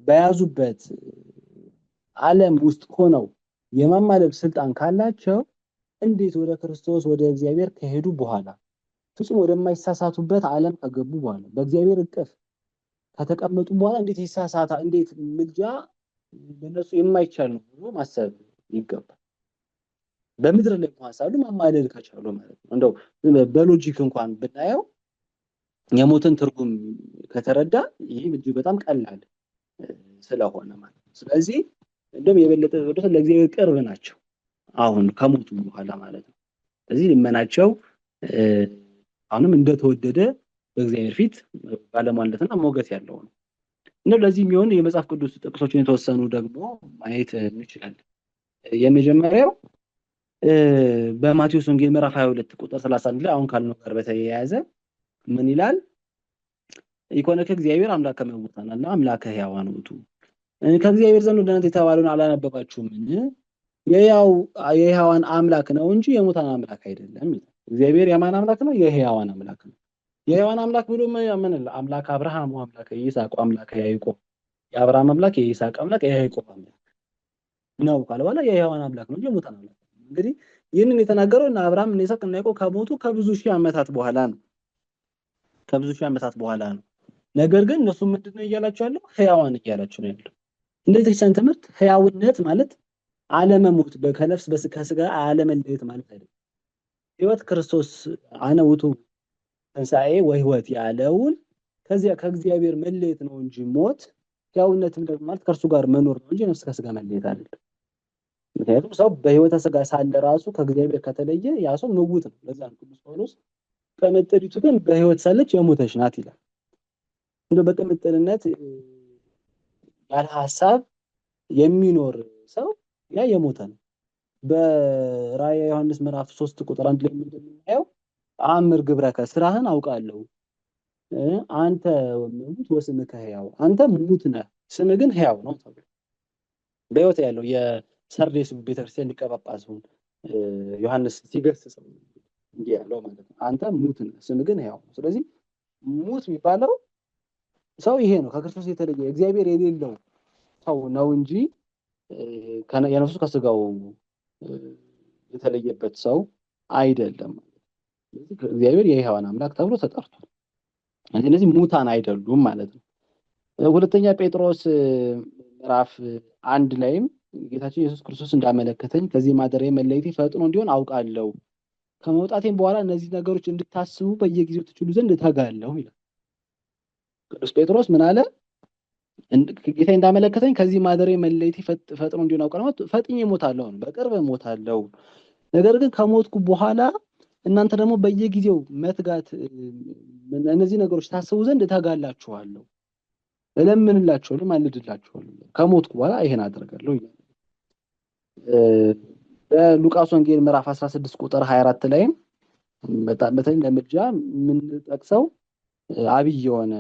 በያዙበት ዓለም ውስጥ ሆነው የማማለል ስልጣን ካላቸው እንዴት ወደ ክርስቶስ ወደ እግዚአብሔር ከሄዱ በኋላ ፍጹም ወደማይሳሳቱበት ዓለም ከገቡ በኋላ በእግዚአብሔር እቅፍ ከተቀመጡ በኋላ እንዴት ይሳሳታ እንዴት ምልጃ በእነሱ የማይቻል ነው ብሎ ማሰብ ይገባል። በምድር ላይ እንኳን ሳሉ ማማለል ከቻሉ ማለት ነው። እንደው በሎጂክ እንኳን ብናየው የሞትን ትርጉም ከተረዳ ይሄ እጅግ በጣም ቀላል ስለሆነ ማለት ነው። ስለዚህ እንደውም የበለጠ ወደ ለእግዚአብሔር ቅርብ ናቸው አሁን ከሞቱ በኋላ ማለት ነው። ስለዚህ ልመናቸው አሁንም እንደተወደደ በእግዚአብሔር ፊት ባለሟልነትና ሞገስ ያለው ነው። ለዚህ የሚሆን የመጽሐፍ ቅዱስ ጥቅሶችን የተወሰኑ ደግሞ ማየት እንችላለን። የመጀመሪያው በማቴዎስ ወንጌል ምዕራፍ 22 ቁጥር 31 ላይ አሁን ካልነው ጋር በተያያዘ ምን ይላል? ይኮነከ እግዚአብሔር አምላከ ሙታንና አምላከ ሕያዋን ውእቱ። ከእግዚአብሔር ዘንድ ወደ እናንተ የተባለውን አላነበባችሁምን? የሕያዋን አምላክ ነው እንጂ የሙታን አምላክ አይደለም ይላል። እግዚአብሔር የማን አምላክ ነው? የሕያዋን አምላክ ነው። የሕያዋን አምላክ ብሎ ምን አምላክ አብርሃም አምላክ ይስሐቅ አምላክ ያዕቆብ፣ የአብርሃም አምላክ የይስሐቅ አምላክ የያዕቆብ አምላክ ነው ካለ በኋላ የሕያዋን አምላክ ነው እንጂ የሙታን አምላክ። እንግዲህ ይህንን የተናገረው እና አብርሃም እና ይስሐቅ እና ያዕቆብ ከሞቱ ከብዙ ሺህ ዓመታት በኋላ ነው። ከብዙ ሺህ ዓመታት በኋላ ነው። ነገር ግን እነሱ ምንድነው እያላቸው ያለው? ሕያዋን እያላቸው ነው ያለው። እንደ ክርስቲያን ትምህርት ሕያውነት ማለት አለመሞት ከነፍስ ከስጋ አለመለየት ማለት አይደለም። ሕይወት ክርስቶስ አነ ውእቱ ትንሣኤ ወሕይወት ያለውን ከዚያ ከእግዚአብሔር መለየት ነው እንጂ ሞት ሕያውነትም ደግሞ ማለት ከእርሱ ጋር መኖር ነው እንጂ ነፍስ ከስጋ መለየት አይደለም። ምክንያቱም ሰው በሕይወተ ስጋ ሳለ ራሱ ከእግዚአብሔር ከተለየ ያ ሰው ምውት ነው። ለዛ ነው ቅዱስ ጳውሎስ ቅምጥሊቱ ግን በሕይወት ሳለች የሞተች ናት ይላል። እንደው በቅምጥልነት ያለ ሐሳብ የሚኖር ሰው ያ የሞተ ነው። በራእየ ዮሐንስ ምዕራፍ 3 ቁጥር 1 ላይ እንደምናየው አምር ግብረከ ስራህን አውቃለሁ አንተ ሙት ወስምከ ሕያው፣ አንተ ሙት ነህ ስምህ ግን ሕያው ነው ተብሎ በሕይወት ያለው የሰርዴስ ቤተክርስቲያን ሊቀ ጳጳሱን ዮሐንስ ሲገስጸው እንዲህ ያለው ማለት ነው። አንተ ሙት ነህ ስምህ ግን ሕያው ነው። ስለዚህ ሙት የሚባለው ሰው ይሄ ነው፣ ከክርስቶስ የተለየ እግዚአብሔር የሌለው ሰው ነው እንጂ የነፍሱ ከስጋው የተለየበት ሰው አይደለም። ስለዚህ እግዚአብሔር የሕያዋን አምላክ ተብሎ ተጠርቷል። እነዚህ ሙታን አይደሉም ማለት ነው። ሁለተኛ ጴጥሮስ ምዕራፍ 1 ላይም ጌታችን ኢየሱስ ክርስቶስ እንዳመለከተኝ ከዚህ ማደሪያ መለየቴ ፈጥኖ እንዲሆን አውቃለሁ፣ ከመውጣቴም በኋላ እነዚህ ነገሮች እንድታስቡ በየጊዜው ትችሉ ዘንድ እተጋለሁ ይላል። ቅዱስ ጴጥሮስ ምን አለ? ጌታ እንዳመለከተኝ ከዚህ ማደሬ መለየት ፈጥኖ እንዲሆን አውቃለሁ። ፈጥኜ እሞታለሁ ነው፣ በቅርብ እሞታለሁ። ነገር ግን ከሞትኩ በኋላ እናንተ ደግሞ በየጊዜው መትጋት እነዚህ ነገሮች ታስቡ ዘንድ እተጋላችኋለሁ፣ እለምንላችኋለሁ፣ ማልድላችኋለሁ። ከሞትኩ በኋላ ይሄን አደርጋለሁ ይላል። በሉቃስ ወንጌል ምዕራፍ 16 ቁጥር 24 ላይም በጣም በተለይ ለምልጃ የምንጠቅሰው አብይ የሆነ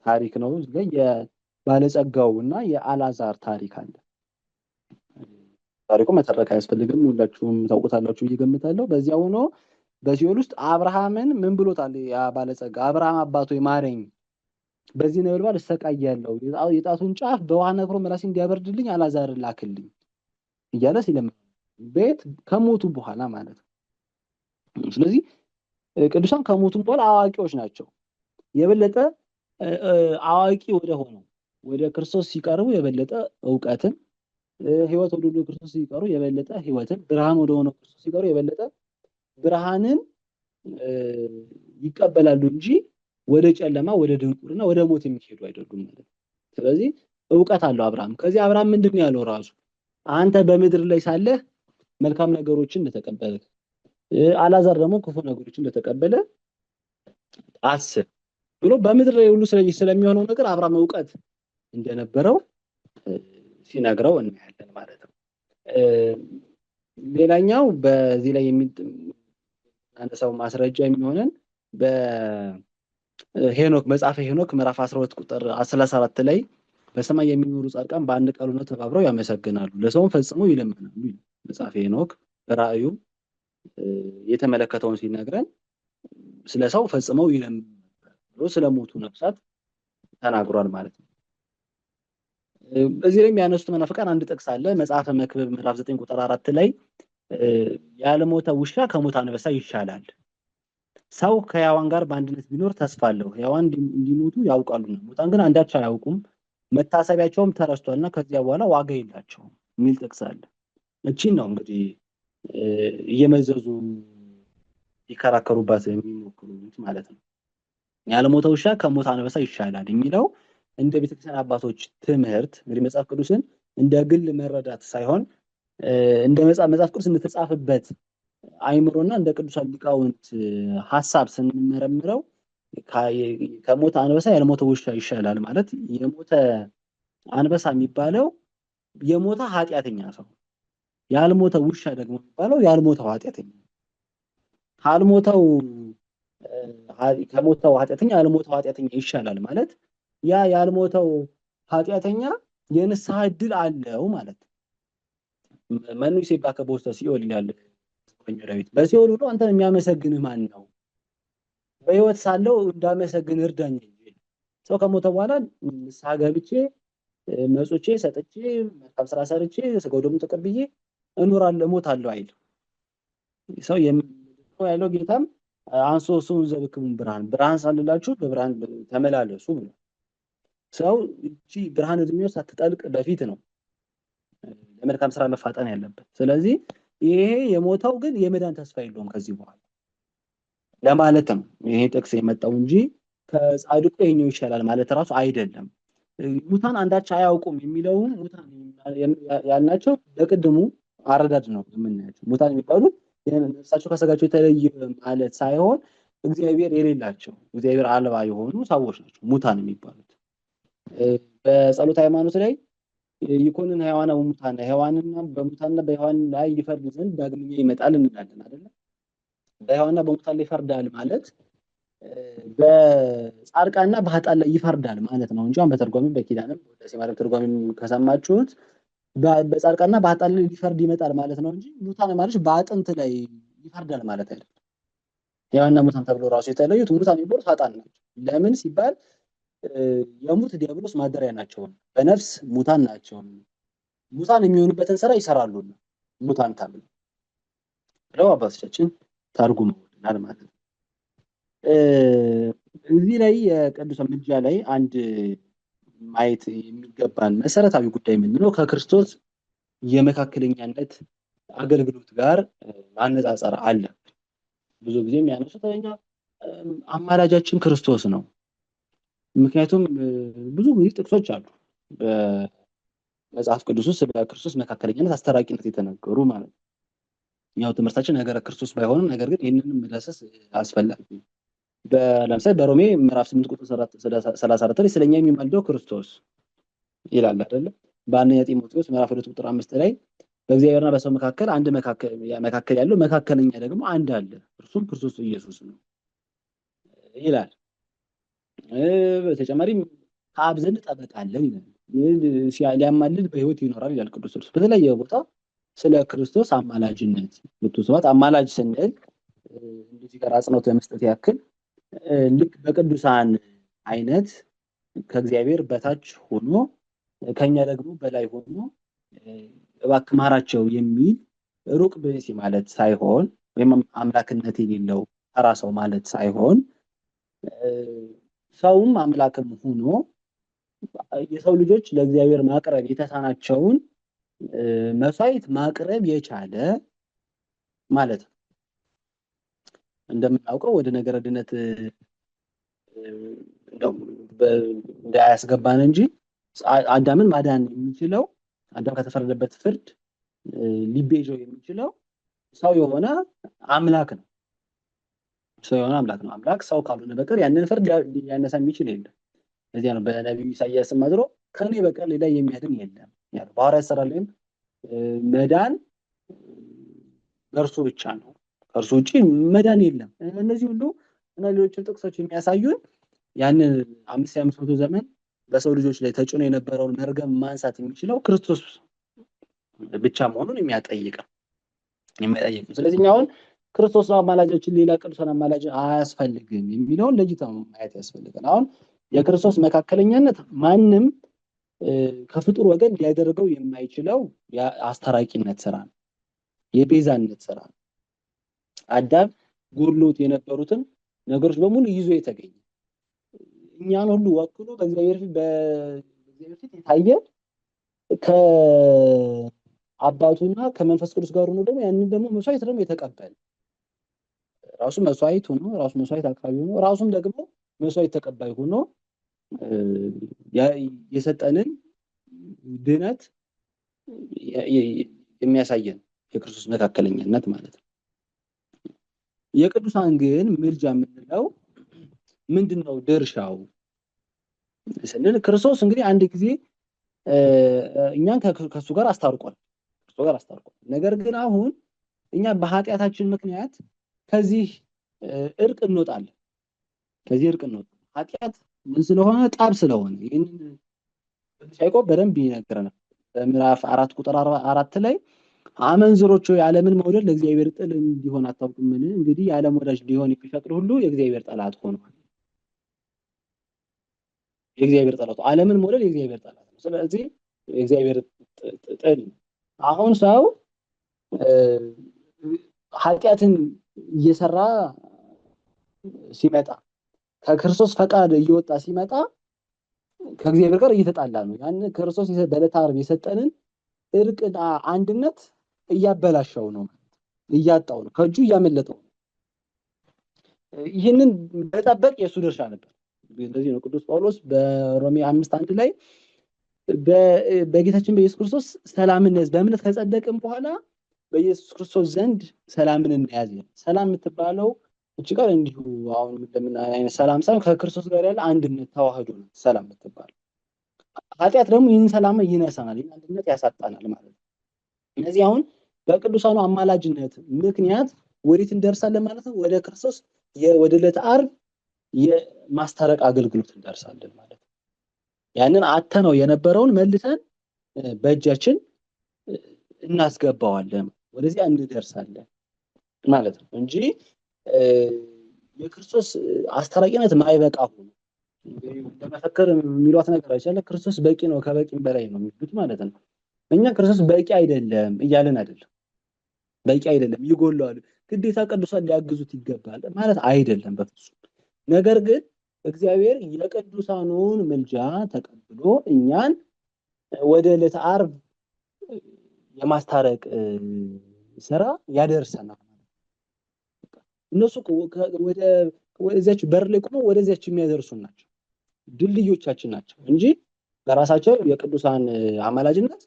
ታሪክ ነው። እዚህ የባለጸጋው እና የአልዓዛር ታሪክ አለ። ታሪኩ መተረክ አያስፈልግም፣ ሁላችሁም ታውቁታላችሁ ብዬ እገምታለሁ። በዚያ ሆኖ በሲኦል ውስጥ አብርሃምን ምን ብሎታል? ያ ባለጸጋ አብርሃም አባቶ ማረኝ፣ በዚህ ነበልባል እሰቃያለሁ፣ የጣቱን ጫፍ በውሃ ነክሮ ምላሴ እንዲያበርድልኝ አልዓዛርን ላክልኝ እያለ ሲለምን ቤት ከሞቱ በኋላ ማለት ነው። ስለዚህ ቅዱሳን ከሞቱ በኋላ አዋቂዎች ናቸው። የበለጠ አዋቂ ወደ ሆነው ወደ ክርስቶስ ሲቀርቡ የበለጠ እውቀትን፣ ህይወት ወደ ክርስቶስ ሲቀሩ የበለጠ ህይወትን፣ ብርሃን ወደ ሆነው ክርስቶስ ሲቀሩ የበለጠ ብርሃንን ይቀበላሉ እንጂ ወደ ጨለማ፣ ወደ ድንቁርና፣ ወደ ሞት የሚሄዱ አይደሉም ማለት ነው። ስለዚህ እውቀት አለው አብርሃም። ከዚህ አብርሃም ምንድነው ያለው ራሱ? አንተ በምድር ላይ ሳለህ መልካም ነገሮችን እንደተቀበለ፣ አልዓዛር ደግሞ ክፉ ነገሮችን እንደተቀበለ አስብ ብሎ በምድር ላይ ሁሉ ስለሚሆነው ነገር አብርሃም እውቀት እንደነበረው ሲነግረው እናያለን ማለት ነው። ሌላኛው በዚህ ላይ የሚያነሳው ማስረጃ የሚሆነን በሄኖክ መጽሐፈ ሄኖክ ምዕራፍ 12 ቁጥር 34 ላይ በሰማይ የሚኖሩ ጻድቃን በአንድ ቃል ሆነው ተባብረው ያመሰግናሉ፣ ለሰውም ፈጽመው ይለምናሉ። መጽሐፈ ሄኖክ በራእዩ የተመለከተውን ሲነግረን ስለ ሰው ፈጽመው ይለምናሉ ብሎ ስለሞቱ ነፍሳት ተናግሯል ማለት ነው። በዚህ ላይ የሚያነሱት መናፍቃን አንድ ጥቅስ አለ። መጽሐፈ መክብብ ምዕራፍ 9 ቁጥር 4 ላይ ያለሞተ ውሻ ከሞተ አንበሳ ይሻላል፣ ሰው ከሕያዋን ጋር በአንድነት ቢኖር ተስፋ አለው፣ ሕያዋን እንዲሞቱ ያውቃሉና ሙታን ግን አንዳች አያውቁም፣ መታሰቢያቸውም ተረስቷልና ከዚያ በኋላ ዋጋ የላቸውም የሚል ጥቅስ አለ። እቺን ነው እንግዲህ እየመዘዙ ይከራከሩባት የሚሞክሩት ማለት ነው። ያለሞተ ውሻ ከሞተ አንበሳ ይሻላል የሚለው እንደ ቤተክርስቲያን አባቶች ትምህርት እንግዲህ መጽሐፍ ቅዱስን እንደ ግል መረዳት ሳይሆን እንደ መጽሐፍ ቅዱስ እንደተጻፈበት አይምሮና እንደ ቅዱሳን ሊቃውንት ሐሳብ ስንመረምረው ከሞተ አንበሳ ያለሞተ ውሻ ይሻላል ማለት የሞተ አንበሳ የሚባለው የሞተ ኃጢአተኛ ሰው፣ ያልሞተ ውሻ ደግሞ የሚባለው ያልሞተው ኃጢአተኛ። ከሞተው ኃጢአተኛ ያልሞተው ኃጢአተኛ ይሻላል ማለት ያ ያልሞተው ኃጢአተኛ የንስሐ ዕድል አለው ማለት ነው። መኑ ይሴብሐከ በውስተ ሲኦል ይላል ዳዊት። በሲኦል ሁሉ አንተን የሚያመሰግንህ ማን ነው? በህይወት ሳለው እንዳመሰግን እርዳኝ እንጂ ሰው ከሞተ በኋላ ንስሐ ገብቼ መጾቼ ሰጥቼ መልካም ስራ ሰርቼ ስጋው ደግሞ ተቀብዬ እኖራለሁ እሞታለሁ አይል ሰው ያለው ጌታም አንሶ እሱን ዘብክሙ ብርሃን ሳልላችሁ በብርሃን ተመላለሱ ብሎ ሰው እቺ ብርሃን እድሜው ሳትጠልቅ በፊት ነው ለመልካም ስራ መፋጠን ያለበት። ስለዚህ ይሄ የሞተው ግን የመዳን ተስፋ የለውም ከዚህ በኋላ ለማለት ነው ይሄ ጥቅስ የመጣው እንጂ ከጻድቁ ይሄኛው ይሻላል ማለት ራሱ አይደለም። ሙታን አንዳች አያውቁም የሚለው ሙታን ያልናቸው ለቅድሙ አረዳድ ነው የምናያቸው። ሙታን የሚባሉት ነፍሳቸው ከስጋቸው የተለየ ማለት ሳይሆን እግዚአብሔር የሌላቸው እግዚአብሔር አልባ የሆኑ ሰዎች ናቸው ሙታን የሚባሉት። በጸሎት ሃይማኖት ላይ ይኮንን ሕያዋን ወሙታን ሕያዋንና በሙታንና በሕያዋን ላይ ይፈርድ ዘንድ ዳግመኛ ይመጣል እንላለን አይደል? በሕያዋንና በሙታን ላይ ይፈርዳል ማለት በጻድቃንና በኃጥአን ላይ ይፈርዳል ማለት ነው እንጂ በተርጓሚ በኪዳንም ወደሴ ማለት ተርጓሚ ከሰማችሁት በጻድቃንና በኃጥአን ላይ ሊፈርድ ይመጣል ማለት ነው እንጂ ሙታን ማለት በአጥንት ላይ ይፈርዳል ማለት አይደለም። ሕያዋንና ሙታን ተብሎ ራሱ የተለዩት ሙታን የሚባሉት ኃጥአን ናቸው። ለምን ሲባል የሙት ዲያብሎስ ማደሪያ ናቸው። በነፍስ ሙታን ናቸው። ሙታን የሚሆኑበትን ስራ ይሰራሉ ሙታን ተብሎ ብለው አባቶቻችን ተርጉመውልናል ማለት ነው። እዚህ ላይ የቅዱሳን ምልጃ ላይ አንድ ማየት የሚገባን መሰረታዊ ጉዳይ ምንድነው? ከክርስቶስ የመካከለኛነት አገልግሎት ጋር ማነጻጸር አለ። ብዙ ጊዜ የሚያነሱት አማላጃችን ክርስቶስ ነው። ምክንያቱም ብዙ ጥቅሶች አሉ በመጽሐፍ ቅዱስ ውስጥ ስለ ክርስቶስ መካከለኛነት፣ አስታራቂነት የተነገሩ ማለት ነው። ያው ትምህርታችን ነገረ ክርስቶስ ባይሆንም ነገር ግን ይህንንም መዳሰስ አስፈላጊ ነው። ለምሳሌ በሮሜ ምዕራፍ 8 ቁጥር 34 ላይ ስለኛ የሚማልደው ክርስቶስ ይላል አይደለ? በአንደኛ ጢሞቴዎስ ምዕራፍ 2 ቁጥር 5 ላይ በእግዚአብሔርና በሰው መካከል አንድ መካከል ያለው መካከለኛ ደግሞ አንድ አለ፣ እርሱም ክርስቶስ ኢየሱስ ነው ይላል። በተጨማሪም ከአብ ዘንድ ጠበቃ አለን ይላል። ሊያማልድ በሕይወት ይኖራል ይላል ቅዱስ ቁርአን። በተለያየ ቦታ ስለ ክርስቶስ አማላጅነት ብትሰዋት አማላጅ ስንል እንደዚህ ጋር አጽንኦት ለመስጠት ያክል ልክ በቅዱሳን አይነት ከእግዚአብሔር በታች ሆኖ ከኛ ደግሞ በላይ ሆኖ እባክህ ማራቸው የሚል ሩቅ ብእሲ ማለት ሳይሆን ወይም አምላክነት የሌለው ተራ ሰው ማለት ሳይሆን ሰውም አምላክም ሆኖ የሰው ልጆች ለእግዚአብሔር ማቅረብ የተሳናቸውን መስዋዕት ማቅረብ የቻለ ማለት ነው። እንደምናውቀው ወደ ነገረ ድነት እንዳያስገባን እንጂ አዳምን ማዳን የሚችለው አዳም ከተፈረደበት ፍርድ ሊቤዠው የሚችለው ሰው የሆነ አምላክ ነው። ሰው የሆነ አምላክ ነው። አምላክ ሰው ካልሆነ በቀር ያንን ፍርድ ሊያነሳ የሚችል የለም። ለዚያ ነው በነቢዩ ኢሳይያስ ማድሮ ከኔ በቀር ሌላ የሚያድን የለም ያለው። በሐዋርያት ሥራ ላይም መዳን በእርሱ ብቻ ነው፣ ከእርሱ ውጪ መዳን የለም። እነዚህ ሁሉ እና ሌሎችም ጥቅሶች የሚያሳዩን ያንን 5500 ዘመን በሰው ልጆች ላይ ተጭኖ የነበረውን መርገም ማንሳት የሚችለው ክርስቶስ ብቻ መሆኑን የሚያጠይቅ ነው። ስለዚህ አሁን ክርስቶስ ነው አማላጃችን፣ ሌላ ቅዱሳን አማላጅ አያስፈልግም የሚለውን ለይተው ማየት ያስፈልጋል። አሁን የክርስቶስ መካከለኛነት ማንም ከፍጡር ወገን ሊያደርገው የማይችለው የአስታራቂነት ስራ ነው፣ የቤዛነት ስራ ነው። አዳም ጎድሎት የነበሩትን ነገሮች በሙሉ ይዞ የተገኘ እኛን ሁሉ ወክሎ በእግዚአብሔር ፊት የታየ ከአባቱና ከመንፈስ ቅዱስ ጋር ሆኖ ደግሞ ያንን ደግሞ መስዋዕት ደግሞ የተቀበለ ራሱ መስዋዕት ሆኖ ራሱ መስዋዕት አቅራቢ ሆኖ ራሱም ደግሞ መስዋዕት ተቀባይ ሆኖ የሰጠንን ድነት የሚያሳየን የክርስቶስ መካከለኛነት ማለት ነው። የቅዱሳን ግን ምልጃ የምንለው ምንድነው ድርሻው ስንል ክርስቶስ እንግዲህ አንድ ጊዜ እኛን ከሱ ጋር አስታርቋል። ነገር ግን አሁን እኛ በኃጢአታችን ምክንያት ከዚህ እርቅ እንወጣለን። ኃጢአት ምን ስለሆነ? ጠብ ስለሆነ። ይህንን ያዕቆብ በደንብ ይነግረናል። በምዕራፍ 4 ቁጥር 4 ላይ አመንዝሮች የዓለምን መውደድ ለእግዚአብሔር ጥል እንዲሆን አታውቁምን? እንግዲህ የዓለም ወዳጅ ሊሆን የሚፈቅድ ሁሉ የእግዚአብሔር ጠላት ሆኗል። የእግዚአብሔር ጠላት ዓለምን መውደድ የእግዚአብሔር ጠላት ነው። ስለዚህ የእግዚአብሔር ጥል አሁን ሰው ኃጢአትን እየሰራ ሲመጣ ከክርስቶስ ፈቃድ እየወጣ ሲመጣ ከእግዚአብሔር ጋር እየተጣላ ነው። ያን ክርስቶስ በዕለተ ዓርብ የሰጠንን እርቅና አንድነት እያበላሸው ነው፣ እያጣው ነው፣ ከእጁ እያመለጠው ነው። ይህንን መጠበቅ የእሱ ድርሻ ነበር። እንደዚህ ነው ቅዱስ ጳውሎስ በሮሜ 5:1 ላይ በጌታችን በኢየሱስ ክርስቶስ ሰላምን በእምነት ከጸደቅን በኋላ በኢየሱስ ክርስቶስ ዘንድ ሰላምን እንያዝ። ሰላም የምትባለው እቺ ቃል እንዲሁ አሁን እንደምናየው አይነት ሰላም ሳይሆን ከክርስቶስ ጋር ያለ አንድነት ተዋህዶ ነው ሰላም የምትባለው። ኃጢአት ደግሞ ይህን ሰላም ይነሳናል፣ ይህን አንድነት ያሳጣናል ማለት ነው። እነዚህ አሁን በቅዱሳኑ አማላጅነት ምክንያት ወዴት እንደርሳለን ማለት ነው? ወደ ክርስቶስ ወደ ዕለተ ዓርብ የማስታረቅ አገልግሎት እንደርሳለን ማለት ነው። ያንን አተነው የነበረውን መልሰን በእጃችን እናስገባዋለን፣ ወደዚያ እንደርሳለን ማለት ነው እንጂ የክርስቶስ አስታራቂነት ማይበቃ ሆኖ ለመፈከር የሚሏት ነገር አይቻለ። ክርስቶስ በቂ ነው፣ ከበቂም በላይ ነው የሚሉት ማለት ነው። እኛ ክርስቶስ በቂ አይደለም እያልን አይደለም። በቂ አይደለም ይጎለዋል፣ ግዴታ ቅዱሳን ሊያግዙት ይገባል ማለት አይደለም በፍጹም። ነገር ግን እግዚአብሔር የቅዱሳኑን ምልጃ ተቀብሎ እኛን ወደ ዕለተ ዓርብ የማስታረቅ ስራ ያደርሰናል። እነሱ ወደዚያች በር ላይ ቆመው ወደዚያች የሚያደርሱ ናቸው። ድልድዮቻችን ናቸው እንጂ በራሳቸው የቅዱሳን አማላጅነት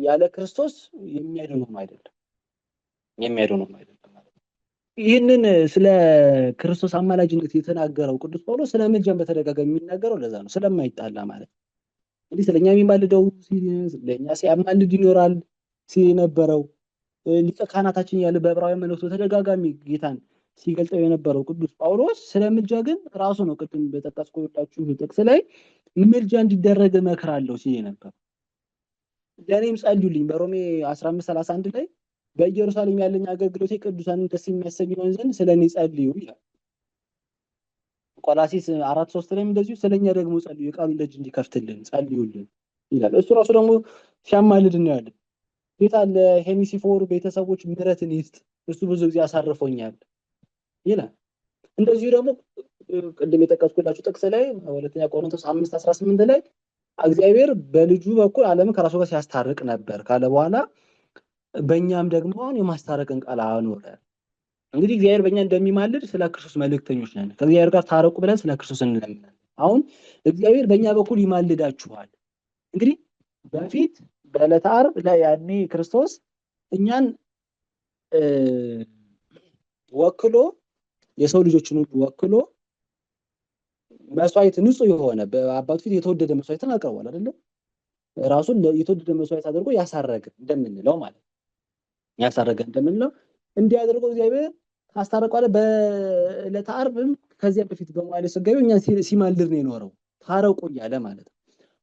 ያለ ክርስቶስ የሚያድኑ አይደለም ማለት ነው። ይህንን ስለ ክርስቶስ አማላጅነት የተናገረው ቅዱስ ጳውሎስ ስለ ምልጃን በተደጋጋሚ የሚናገረው ለዛ ነው፣ ስለማይጣላ ማለት ነው። እንግዲህ ስለኛ የሚማልደው ለኛ ሲያማልድ ይኖራል ሲል የነበረው ሊቀ ካህናታችን ያለ በዕብራውያን መልእክቱ ተደጋጋሚ ጌታን ሲገልጠው የነበረው ቅዱስ ጳውሎስ ስለ ምልጃ ግን ራሱ ነው ቅድም በጠቀስኩላችሁ ጥቅስ ላይ ምልጃ እንዲደረግ እመክራለሁ ሲል ነበር። ለእኔም ጸልዩልኝ በሮሜ 15:31 ላይ በኢየሩሳሌም ያለኝ አገልግሎቴ ቅዱሳንን ደስ የሚያሰኝ ይሆን ዘንድ ስለኔ ጸልዩ ይላል። ቆላሲስ 4:3 ላይም እንደዚሁ ስለኛ ደግሞ ጸልዩ የቃሉን ደጅ እንዲከፍትልን ጸልዩልን ይላል። እሱ ራሱ ደግሞ ሲያማልድ ነው ያለ። ጌታ ለሄሚሲፎር ቤተሰቦች ምሕረትን ይስጥ እሱ ብዙ ጊዜ አሳርፎኛል ይላል። እንደዚሁ ደግሞ ቅድም የጠቀስኩላችሁ ጥቅስ ላይ ሁለተኛ ቆሮንቶስ 5:18 ላይ እግዚአብሔር በልጁ በኩል ዓለምን ከራሱ ጋር ሲያስታርቅ ነበር ካለ በኋላ በእኛም ደግሞ የማስታረቅን ቃል አኖረ። እንግዲህ እግዚአብሔር በእኛ እንደሚማልድ ስለ ክርስቶስ መልእክተኞች ነን። ከእግዚአብሔር ጋር ታረቁ ብለን ስለ ክርስቶስ እንለምናለን። አሁን እግዚአብሔር በእኛ በኩል ይማልዳችኋል። እንግዲህ በፊት በዕለተ ዓርብ ላይ ያኔ ክርስቶስ እኛን ወክሎ የሰው ልጆችን ሁሉ ወክሎ መስዋዕት ንጹህ የሆነ በአባቱ ፊት የተወደደ መስዋዕትን አቅርቧል አይደል? ራሱን የተወደደ መስዋዕት አድርጎ ያሳረገ እንደምንለው ማለት ነው። ያሳረገ እንደምንለው እንዲያደርገው እግዚአብሔር ካስታረቀው በዕለተ ዓርብም ከዚያ በፊት በመዋዕለ ሥጋዌ እኛን ሲማልድ ነው የኖረው ታረቁ እያለ ማለት ነው።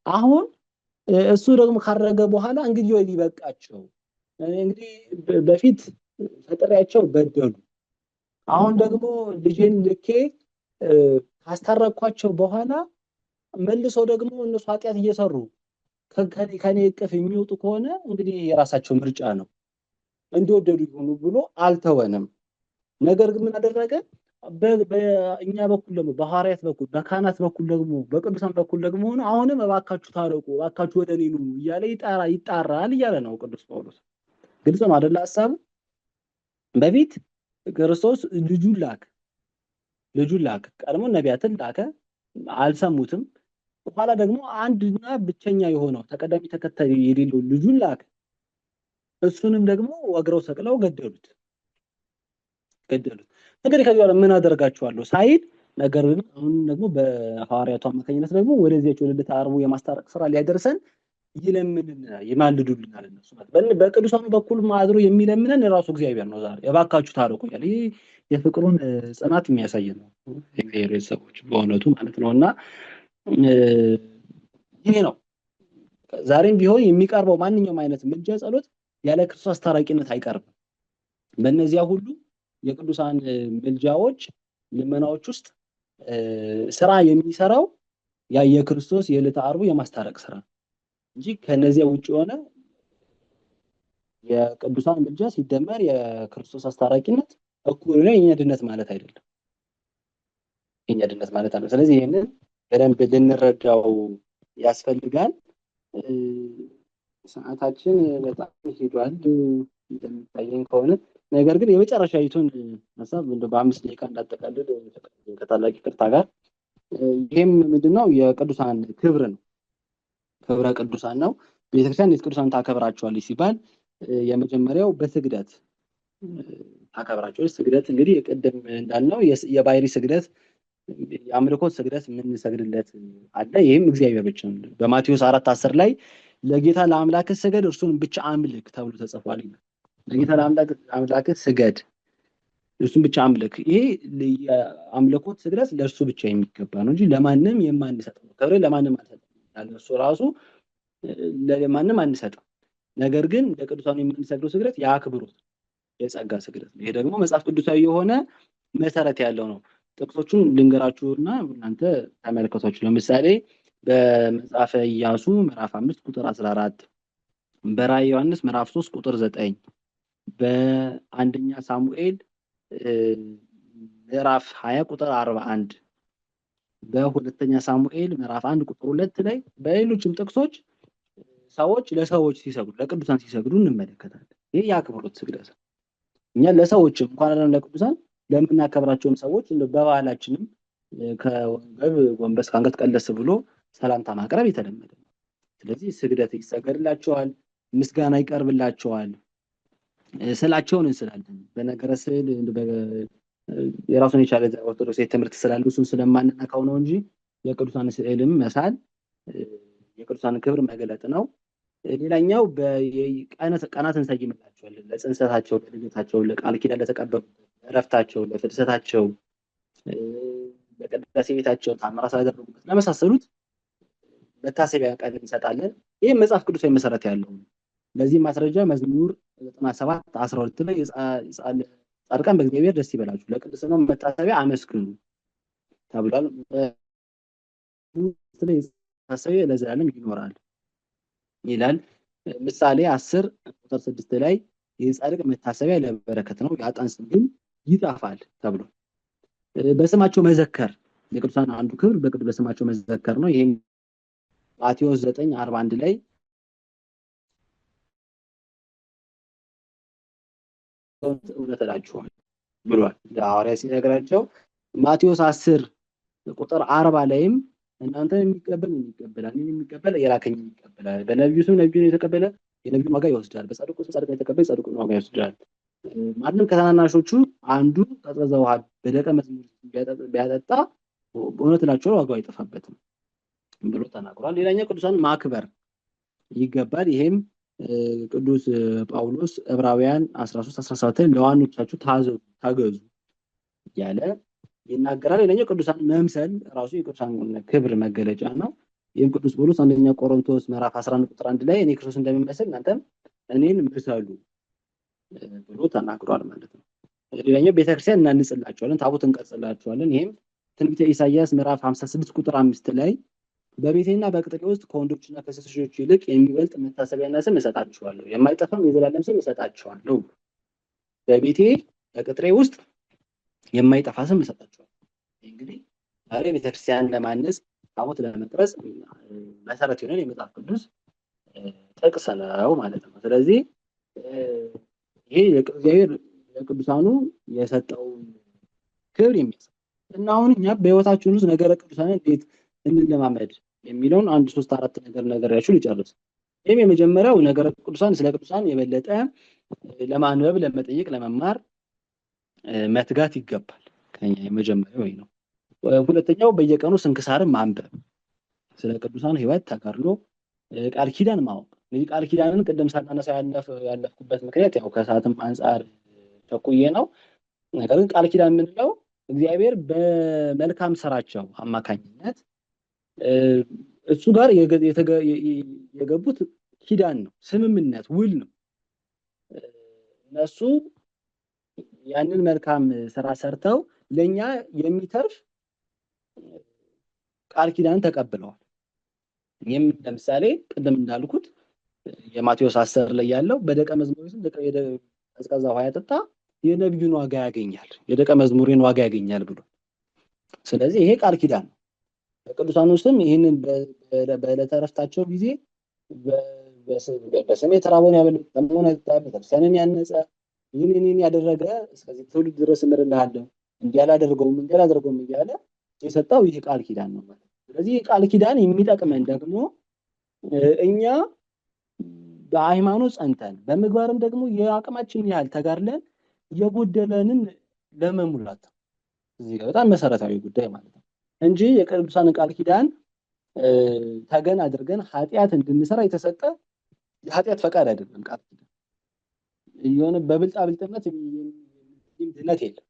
አሁን እሱ ደግሞ ካረገ በኋላ እንግዲህ ወይ ሊበቃቸው እንግዲህ በፊት ፈጥሬያቸው በደሉ፣ አሁን ደግሞ ልጄን ልኬ ካስታረቅኳቸው በኋላ መልሰው ደግሞ እነሱ ኃጢአት እየሰሩ ከኔ እቅፍ የሚወጡ ከሆነ እንግዲህ የራሳቸው ምርጫ ነው እንዲወደዱ ይሁኑ ብሎ አልተወንም። ነገር ግን ምን አደረገ? በእኛ በኩል ደግሞ በሐዋርያት በኩል በካህናት በኩል ደግሞ በቅዱሳን በኩል ደግሞ ሆነ አሁንም እባካችሁ ታረቁ እባካችሁ ወደ እኔ ኑ እያለ ይጣራል እያለ ነው ቅዱስ ጳውሎስ። ግልጽ ነው አይደል ሐሳቡ? በፊት ክርስቶስ ልጁን ላከ ቀድሞ ነቢያትን ላከ አልሰሙትም። በኋላ ደግሞ አንድና ብቸኛ የሆነው ተቀዳሚ ተከታይ የሌለው ልጁን ላከ። እሱንም ደግሞ ወግረው ሰቅለው ገደሉት። እንግዲህ ከዚህ በኋላ ምን አደርጋችኋለሁ ሳይል ነገር ግን አሁን ደግሞ በሐዋርያቱ አማካኝነት ደግሞ ወደዚያች ወደ ዕለተ ዓርቡ የማስታረቅ ስራ ሊያደርሰን ይማልዱልናል። እነሱ በቅዱሳኑ በኩል ማድሮ የሚለምነን ራሱ እግዚአብሔር ነው። ዛሬ እባካችሁ ታረቁ ይላል። ይህ የፍቅሩን ጽናት የሚያሳይ ነው የእግዚአብሔር ሰዎች በእውነቱ ማለት ነውና ይሄ ነው ዛሬም ቢሆን የሚቀርበው ማንኛውም አይነት ምልጃ ጸሎት ያለ ክርስቶስ አስታራቂነት አይቀርም። በእነዚያ ሁሉ የቅዱሳን ምልጃዎች ልመናዎች ውስጥ ስራ የሚሰራው ያ የክርስቶስ የዕለተ ዓርቡ የማስታረቅ ስራ እንጂ ከነዚያ ውጭ የሆነ የቅዱሳን ምልጃ ሲደመር የክርስቶስ አስታራቂነት እኩል ነው የኛ ድነት ማለት አይደለም። ስለዚህ ይሄንን በደንብ ልንረዳው ያስፈልጋል። ሰዓታችን በጣም ሄዷል እንደሚታየኝ ከሆነ ነገር ግን የመጨረሻይቱን ሐሳብ እንደው በ5 ደቂቃ እንዳጠቃልል ከታላቅ ይቅርታ ጋር ይሄም ምንድነው የቅዱሳን ክብር ነው። ክብረ ቅዱሳን ነው። ቤተክርስቲያን ቅዱሳን ታከብራቸዋለች ሲባል የመጀመሪያው በስግደት ታከብራቸዋለች። ስግደት እንግዲህ የቀደም እንዳልነው የባህሪ ስግደት የአምልኮት ስግደት የምንሰግድለት አለ። ይሄም እግዚአብሔር ብቻ ነው። በማቴዎስ 4:10 ላይ ለጌታ ለአምላክ ስገድ እርሱን ብቻ አምልክ ተብሎ ተጽፏል። ለጌታ ለአምላክ ስገድ እርሱን ብቻ አምልክ። ይሄ የአምልኮት ስግደት ለእርሱ ብቻ የሚገባ ነው እንጂ ለማንም የማንሰጠው ነው። ክብር ለማንም አንሰጠው ያለ እርሱ ራሱ ለማንም አንሰጠው። ነገር ግን ለቅዱሳኑ የምንሰግደው ስግደት የአክብሮት የጸጋ ስግደት ነው። ይሄ ደግሞ መጽሐፍ ቅዱሳዊ የሆነ መሰረት ያለው ነው። ጥቅሶቹን ልንገራችሁና እናንተ ተመልከቷችሁ። ለምሳሌ በመጽሐፈ ኢያሱ ምዕራፍ 5 ቁጥር 14፣ በራዕየ ዮሐንስ ምዕራፍ 3 ቁጥር 9፣ በአንደኛ ሳሙኤል ምዕራፍ 20 ቁጥር 41፣ በሁለተኛ ሳሙኤል ምዕራፍ 1 ቁጥር 2 ላይ በሌሎችም ጥቅሶች ሰዎች ለሰዎች ሲሰግዱ ለቅዱሳን ሲሰግዱ እንመለከታለን። ይሄ የአክብሮት ስግደት ነው። እኛ ለሰዎችም እንኳን አይደለም ለቅዱሳን ለምናከብራቸውም ሰዎች በባህላችንም ከወገብ ጎንበስ ከአንገት ቀለስ ብሎ ሰላምታ ማቅረብ የተለመደ ነው። ስለዚህ ስግደት ይሰገድላቸዋል፣ ምስጋና ይቀርብላቸዋል፣ ስዕላቸውን እንስላለን። በነገረ ስዕል የራሱን የቻለ ኦርቶዶክስ ትምህርት ስላለው እሱን ስለማንነካው ነው እንጂ የቅዱሳን ስዕልም መሳል የቅዱሳን ክብር መግለጥ ነው። ሌላኛው ቀናት እንሰይምላቸዋለን። ለጽንሰታቸው፣ ለልደታቸው፣ ለቃል ኪዳን ለተቀበሉበት፣ ለዕረፍታቸው፣ ለፍልሰታቸው፣ በቅዳሴ ቤታቸው ታምራት ስላደረጉበት ለመሳሰሉት መታሰቢያ ቀን እንሰጣለን። ይህም መጽሐፍ ቅዱሳዊ መሰረት ያለው ነው። ለዚህ ማስረጃ መዝሙር 97:12 ላይ ጻድቃን በእግዚአብሔር ደስ ይበላችሁ ለቅድስናው መታሰቢያ አመስግኑ ተብሏል። መታሰቢያ ለዘላለም ይኖራል ይላል። ምሳሌ 10:6 ላይ የጻድቅ መታሰቢያ ለበረከት ነው፣ የኃጥአን ስም ግን ይጠፋል ተብሎ በስማቸው መዘከር የቅዱሳን አንዱ ክብር በስማቸው መዘከር ነው። ይሄም ማቴዎስ 9:41 ላይ እውነት እላችኋለሁ ብሏል ለሐዋርያት ሲነግራቸው። ማቴዎስ 10:40 ላይም እናንተ የሚቀበል ይቀበላል፣ እኔን የሚቀበል የላከኝ ይቀበላል። በነቢዩ ስም ነቢዩን የተቀበለ የነቢዩን ዋጋ ይወስዳል፣ በጻድቁ ስም ጻድቅን የተቀበለ የጻድቁን ዋጋ ይወስዳል። ማንም ከታናናሾቹ አንዱ ቀዝቃዛ ውሃ በደቀ መዝሙር ቢያጠጣ በእውነት እላችኋለሁ ዋጋው አይጠፋበትም ብሎ ተናግሯል። ሌላኛው ቅዱሳን ማክበር ይገባል። ይሄም ቅዱስ ጳውሎስ ዕብራውያን 13:17 ለዋኖቻችሁ ታገዙ እያለ ይናገራል። ሌላኛው ቅዱሳን መምሰል ራሱ የቅዱሳን ክብር መገለጫ ነው። ይህም ቅዱስ ጳውሎስ አንደኛ ቆሮንቶስ ምዕራፍ 11:1 ላይ እኔ ክርስቶስ እንደሚመስል እናንተም እኔን ምሰሉ ብሎ ተናግሯል ማለት ነው። ሌላኛው ቤተክርስቲያን እናንጽላቸዋለን፣ ታቦት እንቀርጽላቸዋለን። ይሄም ትንቢተ ኢሳይያስ ምዕራፍ 56:5 ላይ በቤቴና በቅጥሬ ውስጥ ከወንዶችና ከሴቶች ይልቅ የሚበልጥ መታሰቢያና ስም እሰጣቸዋለሁ፣ የማይጠፋም የዘላለም ስም እሰጣቸዋለሁ። በቤቴ በቅጥሬ ውስጥ የማይጠፋ ስም እሰጣቸዋለሁ። እንግዲህ ዛሬ ቤተክርስቲያን ለማነጽ ታቦት ለመቅረጽ መሰረት የሆነ የመጽሐፍ ቅዱስ ጥቅስ ነው ማለት ነው። ስለዚህ ይሄ እግዚአብሔር ለቅዱሳኑ የሰጠውን ክብር የሚያሳይ እና አሁን እኛ በህይወታችን ውስጥ ነገረ ቅዱሳን እንዴት እንለማመድ የሚለውን 1 3 4 ነገራችሁ ልጨርስ። ይሄም የመጀመሪያው ነገረ ቅዱሳን ስለ ቅዱሳን የበለጠ ለማንበብ፣ ለመጠየቅ፣ ለመማር መትጋት ይገባል። ከኛ የመጀመሪያው ይሄ ነው። ሁለተኛው በየቀኑ ስንክሳርን ማንበብ፣ ስለ ቅዱሳን ህይወት ተጋድሎ፣ ቃል ኪዳን ማወቅ። እንግዲህ ቃል ኪዳንን ቅድም ሳናነሳ ያለፍኩበት ምክንያት ያው ከሰዓትም አንፃር ቸኩዬ ነው። ነገር ግን ቃል ኪዳን የምንለው እግዚአብሔር በመልካም ስራቸው አማካኝነት እሱ ጋር የገቡት ኪዳን ነው፣ ስምምነት፣ ውል ነው። እነሱ ያንን መልካም ስራ ሰርተው ለኛ የሚተርፍ ቃል ኪዳን ተቀብለዋል። ይህም ለምሳሌ ቅድም እንዳልኩት የማቴዎስ 10 ላይ ያለው በደቀ መዝሙር ስም ቀዝቃዛ ውሃ ያጠጣ የነቢዩን ዋጋ ያገኛል፣ የደቀ መዝሙሬን ዋጋ ያገኛል ብሎ። ስለዚህ ይሄ ቃል ኪዳን ነው። በቅዱሳኑ ስም ይህንን በዕለተ ዕረፍታቸው ጊዜ በስሜ የተራበውን ያበላውን ቤተክርስቲያንን ያነጸ ይህንን ያደረገ እስከዚህ ትውልድ ድረስ እምርልሃለሁ እንዲህ አላደርገውም እያለ የሰጠው ይህ ቃል ኪዳን ነው ማለት ነው። ስለዚህ ቃል ኪዳን የሚጠቅመን ደግሞ እኛ በሃይማኖት ጸንተን በምግባርም ደግሞ የአቅማችንን ያህል ተጋድለን የጎደለንን ለመሙላት እዚህ ጋር በጣም መሰረታዊ ጉዳይ ማለት ነው እንጂ የቅዱሳን ቃል ኪዳን ተገን አድርገን ኃጢአት እንድንሰራ የተሰጠ የኃጢአት ፈቃድ አይደለም። ቃል ኪዳን የሆነ በብልጣብልጥነት ድነት የለም።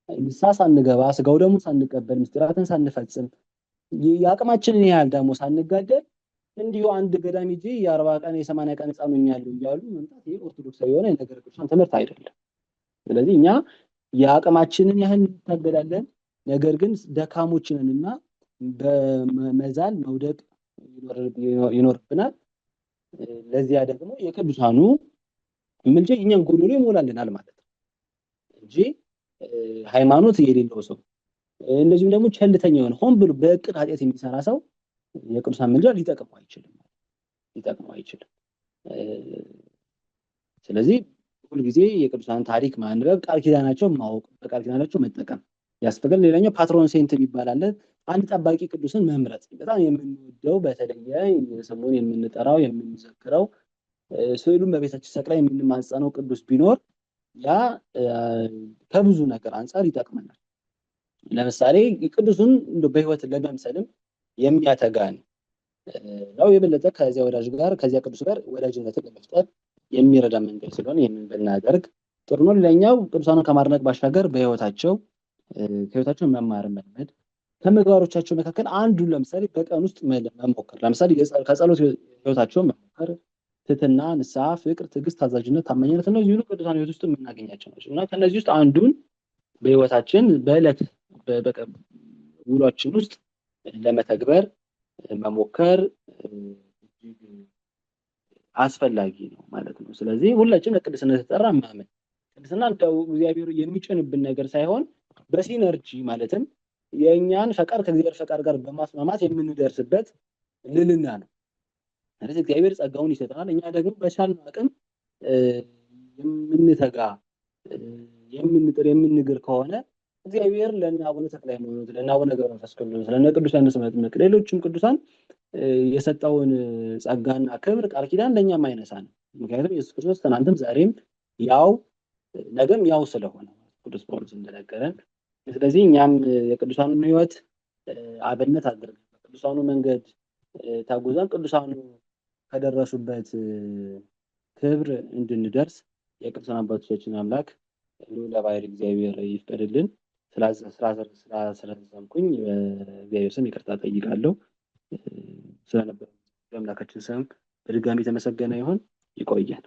ንስሐ ሳንገባ ስጋው ደግሞ ሳንቀበል ምስጢራትን ሳንፈጽም የአቅማችንን ያህል ደግሞ ሳንጋደል እንዲሁ አንድ ገዳም ሂጄ የ40 ቀን የ80 ቀን ሕፃን ሆኛለሁ እያሉ መምጣት ይሄ ኦርቶዶክሳዊ የሆነ የነገረ ቅዱሳን ትምህርት አይደለም። ስለዚህ እኛ የአቅማችንን ያህል እንታገላለን። ነገር ግን ደካሞች ነንና በመዛል መውደቅ ይኖርብናል። ለዚያ ደግሞ የቅዱሳኑ ምልጃ እኛን ጎዶሎ ይሞላልናል ማለት ነው እንጂ ሃይማኖት የሌለው ሰው እንደዚሁም ደግሞ ቸልተኛ የሆነ ሆን ብሎ በእቅድ ኃጢአት የሚሰራ ሰው የቅዱሳን ምልጃ ሊጠቅመው አይችልም። ስለዚህ ሁልጊዜ የቅዱሳን ታሪክ ማንበብ፣ ቃል ኪዳናቸው ማወቅ፣ በቃል ኪዳናቸው መጠቀም ያስፈልጋል። ሌላኛው ፓትሮን ሴንት ይባላል። አንድ ጠባቂ ቅዱስን መምረጥ በጣም የምንወደው በተለየ ስሙን የምንጠራው የምንዘክረው ስዕሉን በቤታችን ሰቅለን የምንማጸነው ቅዱስ ቢኖር ያ ከብዙ ነገር አንጻር ይጠቅመናል። ለምሳሌ ቅዱሱን በህይወት ለመምሰልም የሚያተጋን ነው። የበለጠ ከዚያ ወዳጅ ጋር ከዚያ ቅዱስ ጋር ወዳጅነትን ለመፍጠር የሚረዳ መንገድ ስለሆነ ይህንን ብናደርግ ጥሩ ነው። ሌላኛው ቅዱሳኑን ከማድነቅ ባሻገር በህይወታቸው ከህይወታቸው መማር መልመድ ከምግባሮቻቸው መካከል አንዱን ለምሳሌ በቀን ውስጥ መሞከር። ለምሳሌ ከጸሎት ህይወታቸውን መሞከር፣ ትህትና፣ ንስሐ፣ ፍቅር፣ ትዕግስት፣ ታዛዥነት፣ ታማኝነት እነዚህ ሁሉ ቅዱሳን ህይወት ውስጥ የምናገኛቸው ናቸው እና ከነዚህ ውስጥ አንዱን በህይወታችን በዕለት ውሏችን ውስጥ ለመተግበር መሞከር እጅግ አስፈላጊ ነው ማለት ነው። ስለዚህ ሁላችንም ለቅድስና ተጠራ ማመን ቅድስና እንደው እግዚአብሔር የሚጭንብን ነገር ሳይሆን በሲነርጂ ማለትም የእኛን ፈቃድ ከእግዚአብሔር ፈቃድ ጋር በማስማማት የምንደርስበት ልልና ነው። ስለዚህ እግዚአብሔር ጸጋውን ይሰጠናል። እኛ ደግሞ በቻልነው አቅም የምንተጋ የምንጥር የምንግር ከሆነ እግዚአብሔር ለእነ አቡነ ተክለ ሃይማኖት ለእነ አቡነ ገብረ መንፈስ ቅዱስ ለእነ ቅዱስ ዮሐንስ መጥምቅ ሌሎችም ቅዱሳን የሰጠውን ጸጋና ክብር ቃል ኪዳን ለእኛም አይነሳ ነው። ምክንያቱም ኢየሱስ ክርስቶስ ትናንትም ዛሬም ያው ነገም ያው ስለሆነ ቅዱስ ጳውሎስ እንደነገረን፣ ስለዚህ እኛም የቅዱሳኑን ህይወት አብነት አድርገን በቅዱሳኑ መንገድ ተጉዘን ቅዱሳኑ ከደረሱበት ክብር እንድንደርስ የቅዱሳን አባቶቻችን አምላክ ልዑለ ባሕርይ እግዚአብሔር ይፍቀድልን። ስላስረዘምኩኝ በእግዚአብሔር ስም ይቅርታ ጠይቃለሁ። ስለነበረ በአምላካችን ስም በድጋሚ የተመሰገነ ይሁን። ይቆየን።